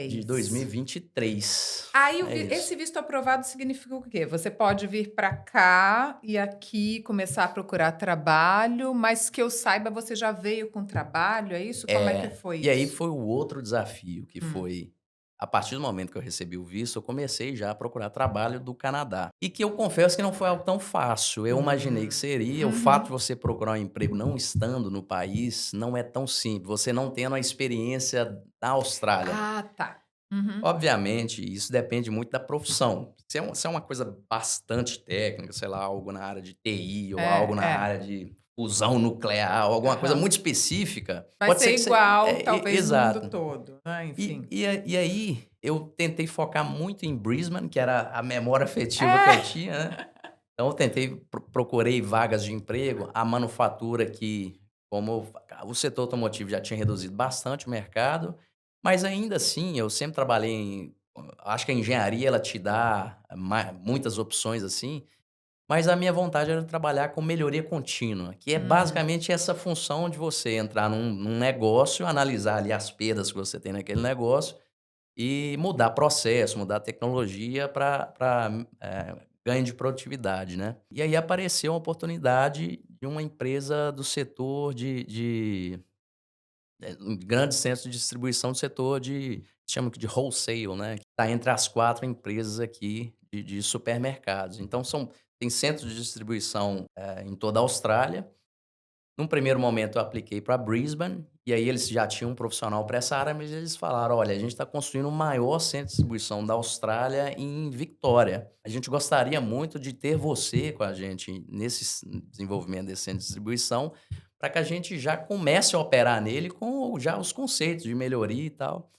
de 2023. 2023. Aí É isso. esse visto aprovado significa o quê? Você pode vir para cá e aqui começar a procurar trabalho, mas que eu saiba você já veio com trabalho, é isso? Como é que É, foi e aí isso? foi o outro desafio, que Hum. foi, a partir do momento que eu recebi o visto, eu comecei já a procurar trabalho do Canadá. E que eu confesso que não foi algo tão fácil, eu imaginei que Hum. seria. O fato de Uhum. você procurar um emprego não estando no país não é tão simples, você não tendo a experiência na Austrália. Ah, tá. Uhum. Obviamente, isso depende muito da profissão. Se é uma coisa bastante técnica, sei lá, algo na área de TI ou algo É, na é. área de fusão nuclear, ou alguma coisa Aham. muito específica, Vai pode ser ser que você igual, talvez, no mundo exato. todo, né, E enfim. e a e aí, eu tentei focar muito em Brisbane, que era a memória afetiva que eu É. tinha, né. Então eu tentei procurei vagas de emprego, a manufatura que, como o setor automotivo já tinha reduzido bastante o mercado, mas ainda assim eu sempre trabalhei acho que a engenharia ela te dá muitas opções, assim, mas a minha vontade era trabalhar com melhoria contínua, que é Hum. basicamente essa função de você entrar num negócio, analisar ali as perdas que você tem naquele negócio e mudar processo, mudar tecnologia para ganho de produtividade, né. E aí apareceu uma oportunidade de uma empresa do setor em grandes centros de distribuição do setor de chama de wholesale, né, que está entre as 4 empresas aqui de supermercados. Então tem centros de distribuição, em toda a Austrália. Num primeiro momento eu apliquei para Brisbane, e aí eles já tinham um profissional para essa área, mas eles falaram: "Olha, a gente está construindo o maior centro de distribuição da Austrália em Victoria. A gente gostaria muito de ter você com a gente nesse desenvolvimento desse centro de distribuição, para que a gente já comece a operar nele com já os conceitos de melhoria e tal".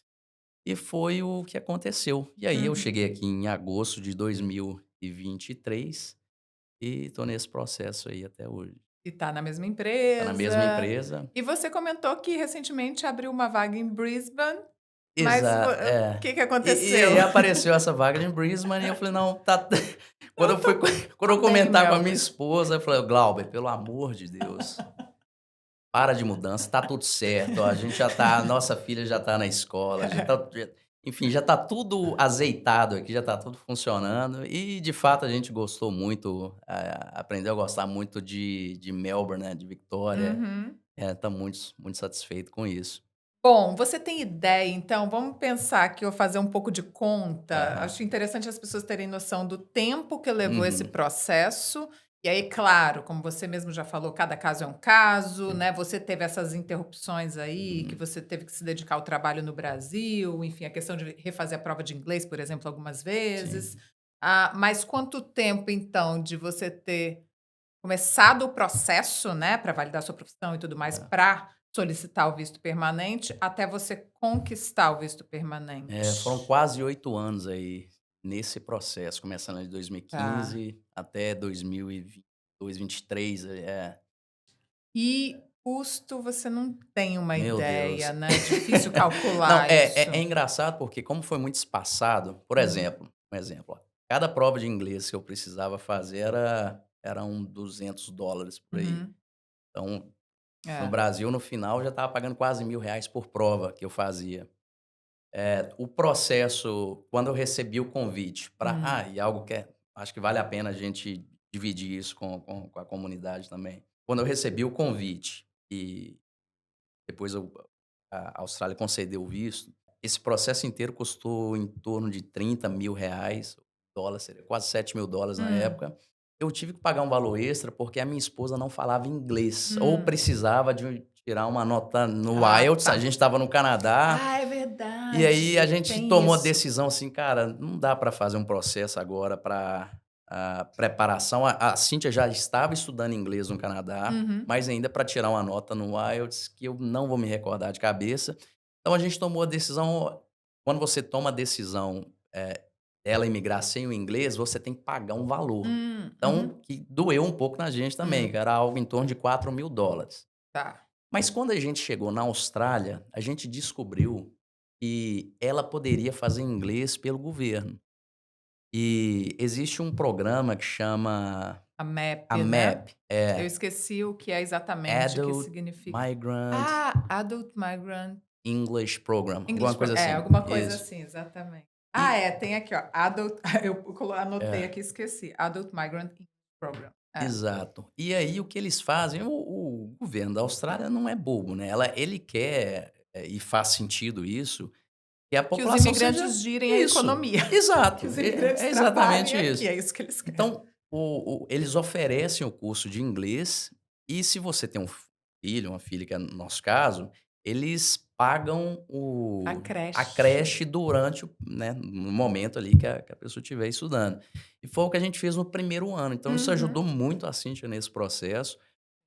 E foi o que aconteceu. E aí eu Uhum. cheguei aqui em agosto de 2023 e estou nesse processo aí até hoje. E tá na mesma Tá na mesma empresa. empresa. E você comentou que recentemente abriu uma vaga em Brisbane, mas o É. que que E aconteceu? aí apareceu essa vaga em Brisbane e eu falei: "Não, tá". Quando Eu eu fui quando tô eu bem em comentar com a minha Melbourne. esposa, eu falei: "Glauber, pelo amor de Deus, para de mudança, tá tudo certo, ó, a gente já tá nossa filha já tá na escola, enfim, já tá tudo azeitado aqui, já tá tudo funcionando". E de fato a gente gostou muito, aprendeu a gostar muito de Melbourne, né, de Victoria. Uhum. Estamos muito satisfeito com isso. Bom, você tem ideia, então, vamos pensar que eu fazer um pouco de conta. Aham. Acho interessante as pessoas terem noção do tempo que levou esse Uhum. processo. E aí, claro, como você mesmo já falou, cada caso é um caso, Sim. né? Você teve essas interrupções aí, que Uhum. você teve que se dedicar ao trabalho no Brasil, enfim, a questão de refazer a prova de inglês, por exemplo, algumas vezes. Sim. Ah, mas quanto tempo, então, de você ter começado o processo, né, para validar sua profissão e tudo mais, É. para solicitar o visto permanente, até você conquistar o visto Foram permanente? quase 8 anos aí nesse processo, começando em Tá. 2015 até 2022, 23, E custo você não tem uma meu ideia, Deus. né, difícil Não, calcular é isso. engraçado porque como foi muito espaçado, por Hum, exemplo, um exemplo, ó, cada prova de inglês que eu precisava fazer era um $200 por aí. uhum, Então, no é. Brasil, no final, eu já estava pagando quase R$ 1.000 por prova que eu fazia. O processo, quando eu recebi o convite para Hum, e algo que acho que vale a pena a gente dividir isso com a comunidade também. Quando eu recebi o convite e depois a Austrália concedeu o visto, esse processo inteiro custou em torno de R$ 30.000, dólar seria quase US$ 7.000 na hum, época. Eu tive que pagar um valor extra, porque a minha esposa não falava inglês, ou hum. precisava de tirar uma nota no Ah, IELTS, a tá. gente estava no Canadá, Ah, é e aí a verdade, gente tem tomou a isso. decisão assim: "Cara, não dá para fazer um processo agora para preparação". A Cíntia já estava estudando inglês no Canadá, Uhum, mas ainda para tirar uma nota no IELTS que eu não vou me recordar de cabeça. Então a gente tomou a decisão. Quando você toma a decisão, dela imigrar sem o inglês, você tem que pagar um valor. Então, uhum, que doeu um pouco na gente também, que hum, era algo em torno de US$ 4.000. tá. Mas quando a gente chegou na Austrália, a gente descobriu que ela poderia fazer inglês pelo governo. E existe um programa que chama A MAP, A né? MAP, Eu esqueci o que é exatamente, o que Adult significa. Migrant Ah, Adult Migrant English Program, alguma English coisa assim. alguma coisa Isso. assim, exatamente. Ah, E é, tem aqui, ó, Adult anotei é, aqui e esqueci, Adult Migrant English Program. É. exato. E aí o que eles fazem, o governo da Austrália não é bobo, né, ele quer, e faz sentido isso, que a Que os população seja imigrantes girem a isso, economia, que exato, os é imigrantes exatamente trabalhem aqui, isso. é isso que eles querem. Então, eles oferecem o curso de inglês e se você tem um filho, uma filha, que é no nosso caso, eles pagam A a creche. creche durante né, no momento ali que a pessoa estiver estudando. E foi o que a gente fez no primeiro ano. Então, isso Uhum. ajudou muito a Cíntia nesse processo,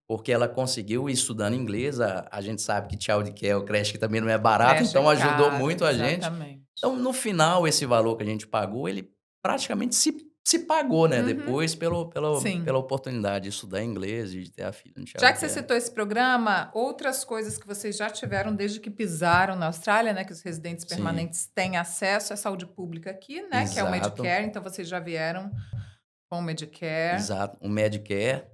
porque ela conseguiu ir estudando inglês. A gente sabe que childcare, o creche que também não é barato, Creche é então ajudou caro, muito a gente. exatamente. Então, no final, esse valor que a gente pagou, ele praticamente se pagou, né, Uhum. depois pela Sim. oportunidade de estudar inglês e de ter a filha no Já que você childcare. citou esse programa, outras coisas que vocês já tiveram desde que pisaram na Austrália, né, que os residentes Sim, permanentes têm acesso à saúde pública aqui, né, que é o exato, Medicare, então vocês já vieram com o Medicare. exato. O Medicare.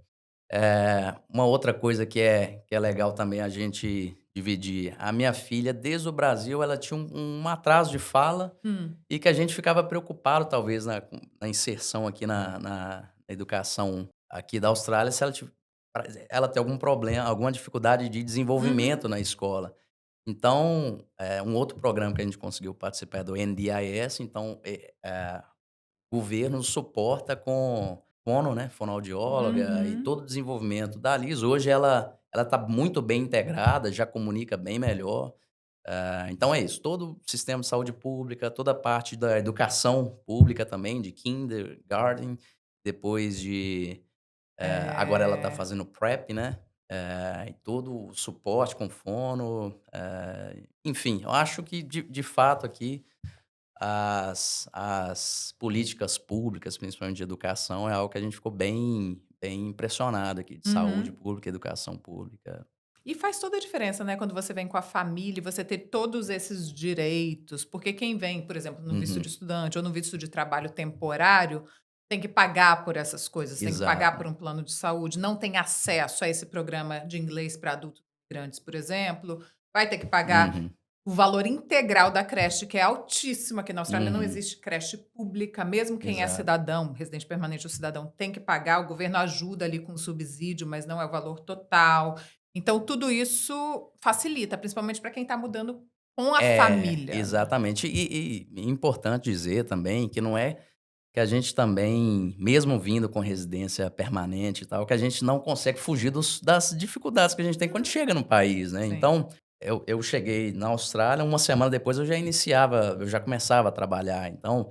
Uma outra coisa que é legal também a gente dividir, a minha filha, desde o Brasil, ela tinha um atraso de fala Hum. e que a gente ficava preocupado, talvez, na inserção aqui na educação aqui da Austrália, se ela ter algum problema, alguma dificuldade de Uhum. desenvolvimento na escola. Então, um outro programa que a gente conseguiu participar é do NDIS, então, o governo suporta com fono, né, fonoaudióloga e Uhum. todo o desenvolvimento da Liz. Hoje ela está muito bem integrada, já comunica bem melhor. Então é isso, todo o sistema de saúde pública, toda a parte da educação pública também, de kindergarten, depois agora ela está É. fazendo prep, né, e todo o suporte com fono, enfim, eu acho que de fato aqui as políticas públicas, principalmente de educação, é algo que a gente ficou bem impressionado aqui, de saúde Uhum. pública, educação pública. E faz toda a diferença, né, quando você vem com a família, você ter todos esses direitos, porque quem vem, por exemplo, no visto de Uhum, estudante ou no visto de trabalho temporário, tem que pagar por essas coisas, tem que pagar exato. por um plano de saúde, não tem acesso a esse programa de inglês para adultos imigrantes, por exemplo, vai ter que pagar Uhum, o valor integral da creche, que é altíssimo aqui na Austrália, não uhum, existe creche pública, mesmo quem é exato. cidadão, residente permanente ou cidadão, tem que pagar, o governo ajuda ali com subsídio, mas não é o valor total. Então tudo isso facilita, principalmente para quem está mudando com a É, família, né. exatamente. E importante dizer também que não é que a gente também, mesmo vindo com residência permanente e tal, que a gente não consegue fugir das dificuldades que a gente tem quando Uhum. chega no país, né. Sim. Então, eu cheguei na Austrália, uma semana depois eu já começava a trabalhar, então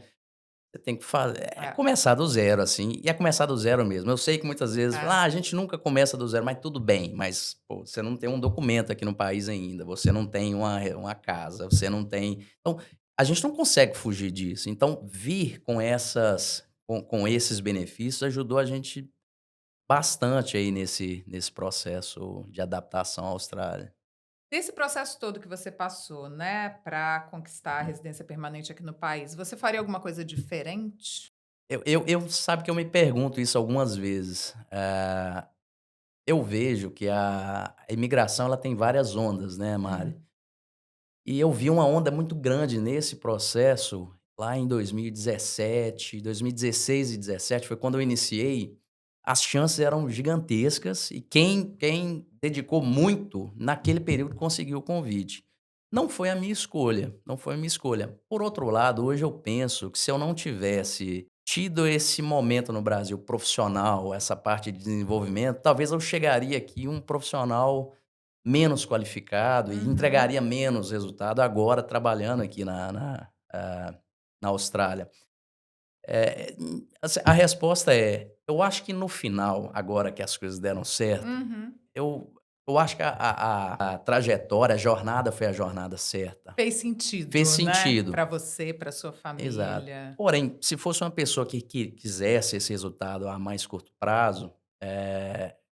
você tem que É, começar do zero, assim, e é começar do zero mesmo. Eu sei que muitas vezes, é. a gente nunca começa do zero, mas tudo bem, mas, pô, você não tem um documento aqui no país ainda, você não tem uma casa, você não tem então, a gente não consegue fugir disso. Então, vir com esses benefícios ajudou a gente bastante aí nesse processo de adaptação à Austrália. Desse processo todo que você passou, né, para conquistar a residência permanente aqui no país, você faria alguma coisa diferente? Eu sabe que eu me pergunto isso algumas vezes. Eu vejo que a imigração ela tem várias ondas, né, Mari. Hum. E eu vi uma onda muito grande nesse processo lá em 2017, 2016 e 17 foi quando eu iniciei, as chances eram gigantescas e quem dedicou muito naquele período conseguiu o convite. Não foi a minha escolha, não foi a minha escolha. Por outro lado, hoje eu penso que se eu não tivesse tido esse momento no Brasil profissional, essa parte de desenvolvimento, talvez eu chegaria aqui um profissional menos qualificado e Uhum. entregaria menos resultado agora trabalhando aqui na Austrália. Assim, a resposta é, eu acho que no final, agora que as coisas deram certo, Uhum. eu eu acho que a trajetória, a jornada foi a jornada certa. Fez Fez sentido, né, sentido, para você, para sua exato. família. Porém, se fosse uma pessoa que quisesse esse resultado a mais curto prazo,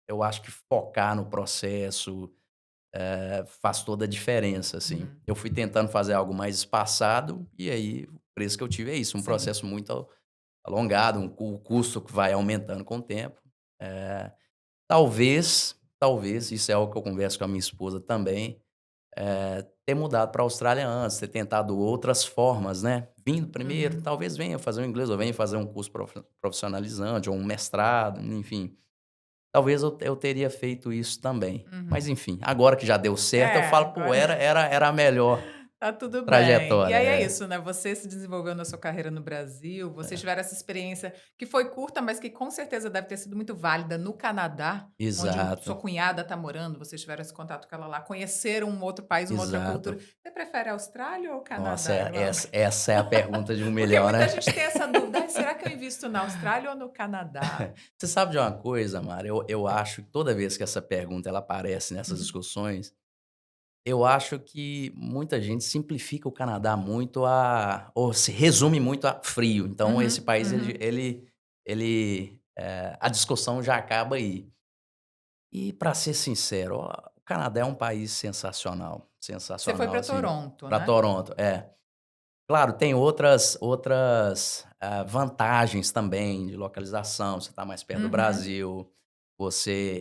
eu acho que focar no processo, faz toda a diferença, assim. Uhum. Eu fui tentando fazer algo mais espaçado, e aí o preço que eu tive é isso, um Sim. processo muito alongado, o custo que vai aumentando com o tempo. Talvez, isso é algo que eu converso com a minha esposa também, ter mudado para a Austrália antes, ter tentado outras formas, né. Vindo primeiro, Uhum, talvez venha fazer um inglês ou venha fazer um curso profissionalizante ou um mestrado, enfim. Talvez eu teria feito isso também. Mas uhum. enfim, agora que já deu certo, eu É, falo: "Pô, agora era a melhor tá tudo bem. E trajetória". aí é É, isso, né, você se desenvolveu na sua carreira no Brasil, vocês tiveram essa experiência que foi curta, mas que com certeza deve ter sido muito válida no Canadá, onde o sua exato, cunhada está morando, vocês tiveram esse contato com ela lá, conheceram um outro país, uma outra cultura. exato. Você prefere a Austrália ou o Nossa, Canadá, Irlanda? essa é a pergunta de um Porque milhão, muita né. gente tem essa dúvida: "Ai, será que eu invisto na Austrália ou no Canadá?" Você sabe de uma coisa, Mara, eu acho que toda vez que essa pergunta ela aparece nessas discussões, eu acho que muita gente simplifica o Canadá muito a ou se resume muito a frio. Então esse Uhum, país uhum. a discussão já acaba aí. E para ser sincero, ó, o Canadá é um país sensacional, Você foi sensacional, para assim, Toronto, para né? Toronto, é. Claro, tem outras, vantagens também de localização, você está mais perto do Uhum. Brasil,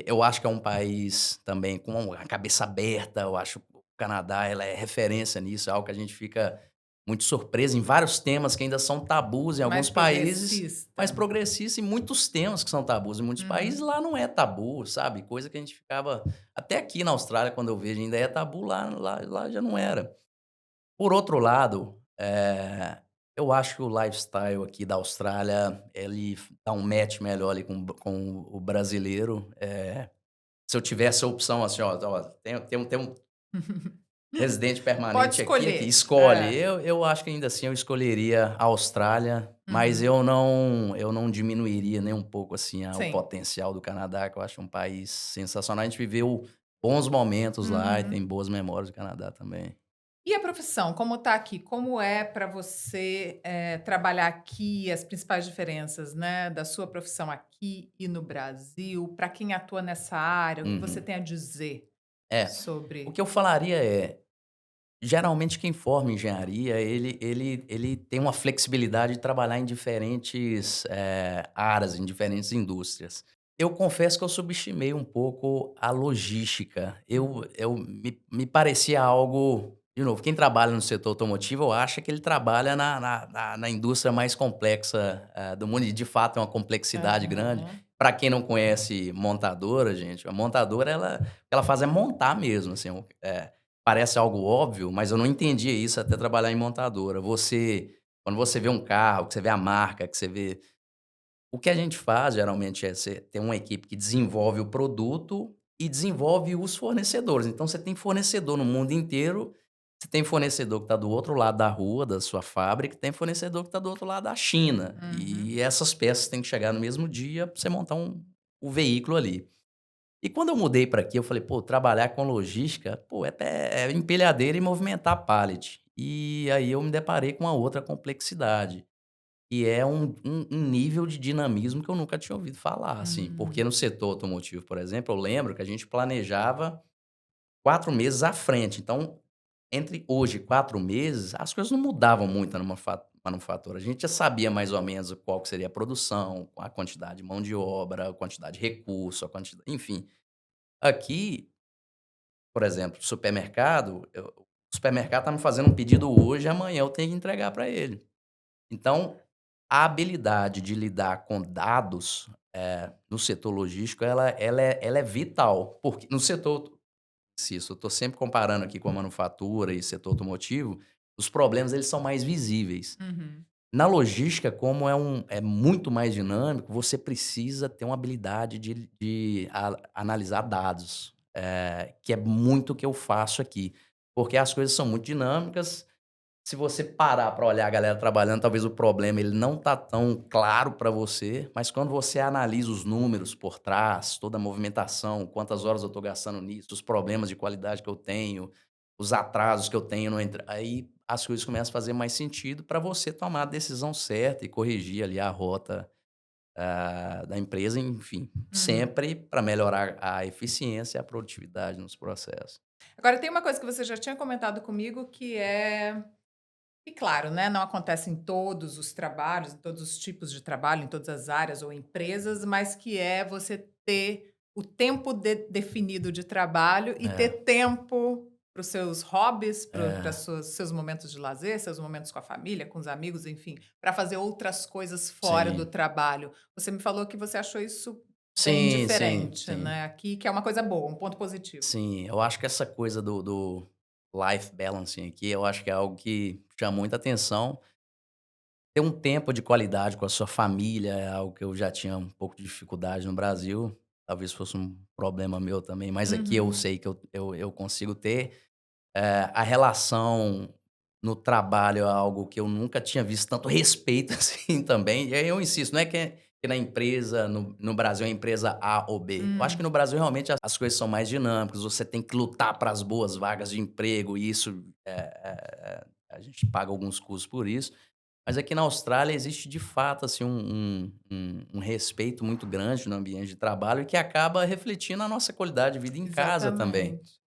eu acho que é um país também com a cabeça aberta, eu acho que o Canadá ela é referência nisso, é algo que a gente fica muito surpreso em vários temas que ainda são tabus em Mais alguns países, mas progressista. progressistas em muitos temas que são tabus em muitos países, Uhum. lá não é tabu, sabe, coisa que a gente ficava até aqui na Austrália quando eu vejo ainda é tabu, lá já não era. Por outro lado, eu acho que o lifestyle aqui da Austrália, ele dá um match melhor ali com o brasileiro. Se eu tivesse a opção assim: "Ó, tem um residente Pode permanente aqui, escolher. escolhe". É. Eu acho que ainda assim eu escolheria a Austrália, mas Uhum. eu não diminuiria nem um pouco, assim, o Sim. potencial do Canadá, que eu acho um país sensacional. A gente viveu bons momentos lá e tem Uhum. boas memórias do Canadá também. E a profissão, como tá aqui? Como é para você, trabalhar aqui, as principais diferenças, né, da sua profissão aqui e no Brasil, para quem atua nessa área, o que você Uhum. tem a dizer É. O sobre. que eu falaria é, geralmente quem forma engenharia, ele tem uma flexibilidade de trabalhar em diferentes, áreas, em diferentes indústrias. Eu confesso que eu subestimei um pouco a logística. Hum. Me parecia algo de novo, quem trabalha no setor automotivo acha que ele trabalha na indústria mais complexa, do mundo e de fato é uma complexidade grande. Aham. Para quem não conhece montadora, gente, a montadora o que ela faz é montar mesmo, assim, parece algo óbvio, mas eu não entendia isso até trabalhar em montadora. Quando você vê um carro, que você vê a marca, que você vê o que a gente faz geralmente é você ter uma equipe que desenvolve o produto e desenvolve os fornecedores. Então você tem fornecedor no mundo inteiro, você tem fornecedor que está do outro lado da rua, da sua fábrica, e tem fornecedor que está do outro lado da China. Uhum. E essas peças têm que chegar no mesmo dia para você montar o veículo ali. E quando eu mudei para aqui, eu falei: "Pô, trabalhar com logística, pô, é empilhadeira e movimentar pallet". E aí eu me deparei com uma outra complexidade, e é um nível de dinamismo que eu nunca tinha ouvido falar, assim. Porque Hum. no setor automotivo, por exemplo, eu lembro que a gente planejava 4 meses à frente. Então, entre hoje e 4 meses, as coisas não mudavam muito numa manufatura. A gente já sabia mais ou menos qual que seria a produção, a quantidade de mão de obra, a quantidade de recurso, a quantidade enfim. Aqui, por exemplo, o supermercado tá me fazendo um pedido hoje, amanhã eu tenho que entregar para ele. Então, a habilidade de lidar com dados, no setor logístico, ela é vital, porque no setor se isso eu estou sempre comparando aqui com a manufatura e setor automotivo, os problemas eles são mais visíveis. Uhum. Na logística, como é muito mais dinâmico, você precisa ter uma habilidade de analisar dados, que é muito o que eu faço aqui. Porque as coisas são muito dinâmicas, se você parar para olhar a galera trabalhando, talvez o problema ele não tá tão claro para você, mas quando você analisa os números por trás, toda a movimentação, quantas horas eu estou gastando nisso, os problemas de qualidade que eu tenho, os atrasos que eu tenho no aí as coisas começam a fazer mais sentido para você tomar a decisão certa e corrigir ali a rota, da empresa, enfim, Uhum. sempre para melhorar a eficiência e a produtividade nos processos. Agora tem uma coisa que você já tinha comentado comigo que é e claro, né, não acontece em todos os trabalhos, em todos os tipos de trabalho, em todas as áreas ou empresas, mas que é você ter o tempo definido de trabalho e É, ter tempo para os seus hobbies, para é, seus momentos de lazer, seus momentos com a família, com os amigos, enfim, para fazer outras coisas fora do sim. trabalho. Você me falou que você achou isso bem Sim, sim, diferente, sim. né, aqui, que é uma coisa boa, um ponto positivo. Sim, eu acho que essa coisa do life balancing aqui, eu acho que é algo que chama muita atenção. Ter um tempo de qualidade com a sua família é algo que eu já tinha um pouco de dificuldade no Brasil, talvez fosse um problema meu também, mas aqui eu Uhum. sei que eu consigo ter. A relação no trabalho é algo que eu nunca tinha visto tanto respeito assim também, e aí eu insisto, não é que na empresa, no Brasil é empresa A ou B. Eu acho que no Hum, Brasil realmente as coisas são mais dinâmicas, você tem que lutar para as boas vagas de emprego e isso, a gente paga alguns custos por isso. Mas aqui na Austrália existe de fato, assim, um respeito muito grande no ambiente de trabalho e que acaba refletindo na nossa qualidade de vida em casa também. exatamente.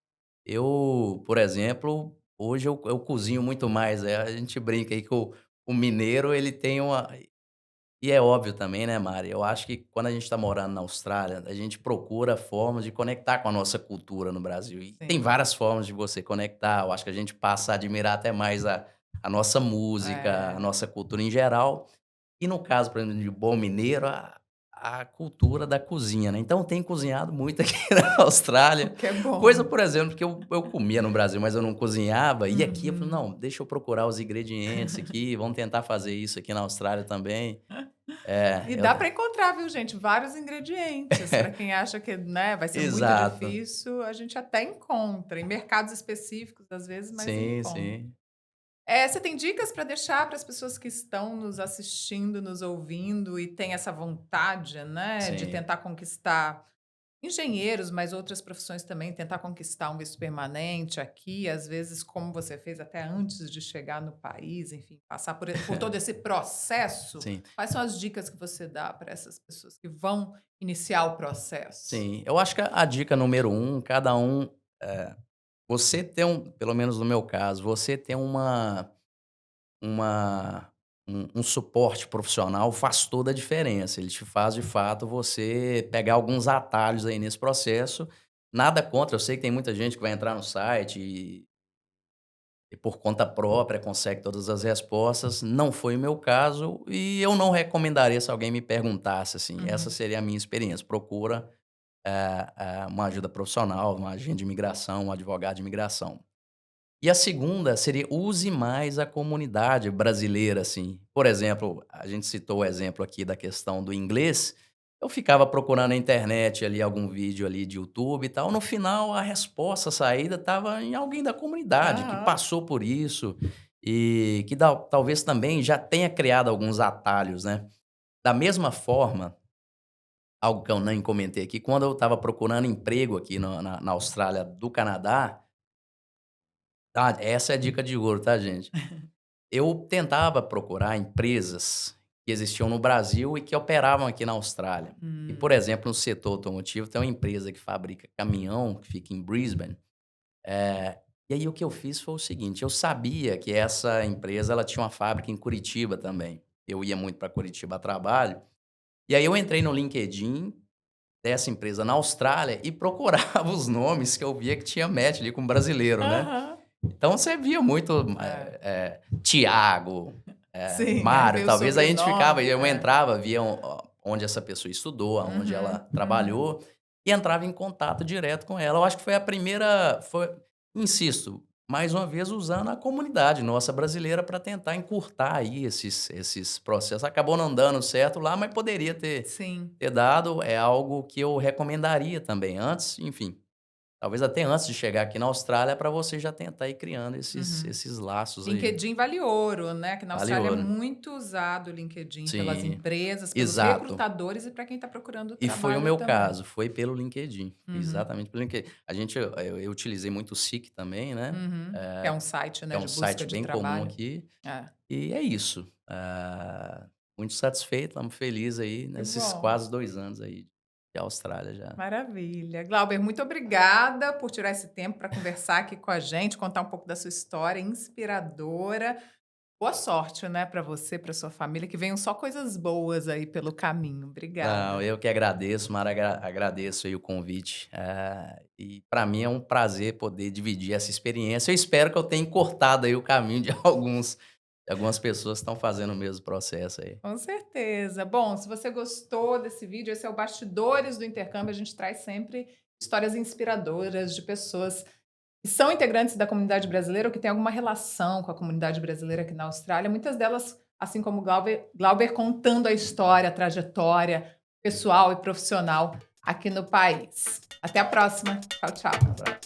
Eu, por exemplo, hoje eu cozinho muito mais, a gente brinca aí que o mineiro ele tem uma e é óbvio também, né, Mari, eu acho que quando a gente está morando na Austrália, a gente procura formas de conectar com a nossa cultura no Brasil, e tem Sim. várias formas de você conectar, eu acho que a gente passa a admirar até mais a nossa música, a É. nossa cultura em geral, e no caso, por exemplo, de bom mineiro, a cultura da cozinha, né. Então eu tenho cozinhado muito aqui na O Austrália, que é coisa, bom. por exemplo, que eu comia no Brasil, mas eu não cozinhava, e aqui eu falei: Uhum. "Não, deixa eu procurar os ingredientes aqui, vamos tentar fazer isso aqui na Austrália também". É, E eu dá para encontrar, viu, gente, vários ingredientes. Para quem acha que, né, vai ser muito exato. difícil, a gente até encontra, em mercados específicos, às vezes, mas Sim, encontra. sim, Você tem dicas para deixar para as pessoas que estão nos assistindo, nos ouvindo e têm essa vontade, né, de sim. tentar conquistar engenheiros, mas outras profissões também, tentar conquistar um visto permanente aqui, às vezes, como você fez até antes de chegar no país, enfim, passar por todo esse processo. Sim, Quais são as dicas que você dá para essas pessoas que vão iniciar o processo? sim. Eu acho que a dica número um, cada um, você ter pelo menos no meu caso, você ter uma um suporte profissional faz toda a diferença. Ele te faz, de fato, você pegar alguns atalhos aí nesse processo. Nada contra, eu sei que tem muita gente que vai entrar no site e por conta própria consegue todas as respostas. Não foi o meu caso e eu não recomendaria se alguém me perguntasse, assim. Essa Uhum, seria a minha experiência. Procura, uma ajuda profissional, um agente de imigração, um advogado de imigração. E a segunda seria use mais a comunidade brasileira, assim. Por exemplo, a gente citou o exemplo aqui da questão do inglês, eu ficava procurando na internet ali algum vídeo ali de YouTube e tal, no final a resposta, a saída estava em alguém da comunidade que aham. passou por isso e que talvez também já tenha criado alguns atalhos, né. Da mesma forma, algo que eu nem comentei aqui, quando eu estava procurando emprego aqui na Austrália do Canadá, tá, essa é a dica de ouro, tá, gente? Eu tentava procurar empresas que existiam no Brasil e que operavam aqui na Austrália. E, por Hum. exemplo, no setor automotivo, tem uma empresa que fabrica caminhão, que fica em Brisbane. E aí o que eu fiz foi o seguinte, eu sabia que essa empresa ela tinha uma fábrica em Curitiba também. Eu ia muito para Curitiba a trabalho. E aí eu entrei no LinkedIn dessa empresa na Austrália e procurava os nomes que eu via que tinha match ali com brasileiro, né? Aham. Então você via muito, É. Tiago, Sim, aí Mário, veio o talvez a gente ficava sobrenome. eu É. entrava, via onde essa pessoa estudou, aonde ela Uhum, uhum. trabalhou, e entrava em contato direto com ela. Eu acho que foi a primeira insisto, mais uma vez usando a comunidade nossa brasileira para tentar encurtar aí esses processos. Acabou não dando certo lá, mas poderia Sim. ter dado, é algo que eu recomendaria também antes, enfim. Talvez até antes de chegar aqui na Austrália, para você já tentar ir criando esses Uhum. esses laços aí. LinkedIn vale ouro, né, que na Vale Austrália é ouro. muito usado o LinkedIn pelas Sim, empresas, pelos exato. recrutadores e para quem está procurando E foi o trabalho meu também. caso, foi pelo LinkedIn, Uhum, exatamente pelo LinkedIn. Eu utilizei muito o Seek também, né, uhum. Que é um site, que né, é de um busca site de bem comum trabalho. aqui, É, e é isso. Muito satisfeito, estamos felizes aí que nesses bom. quase 2 anos aí de Austrália já. Maravilha. Glauber, muito obrigada por tirar esse tempo para conversar aqui com a gente, contar um pouco da sua história inspiradora. Boa sorte, né, para você, para sua família, que venham só coisas boas aí pelo caminho. Não, Obrigada. eu que agradeço, Mara, agradeço aí o convite. E para mim é um prazer poder dividir essa experiência. Eu espero que eu tenha cortado aí o caminho de algumas pessoas que estão fazendo o mesmo processo aí. Com certeza. Bom, se você gostou desse vídeo, esse é o Bastidores do Intercâmbio. A gente traz sempre histórias inspiradoras de pessoas que são integrantes da comunidade brasileira ou que têm alguma relação com a comunidade brasileira aqui na Austrália. Muitas delas, assim como o Glauber contando a história, a trajetória pessoal e profissional aqui no país. Até a próxima. Tchau, tchau.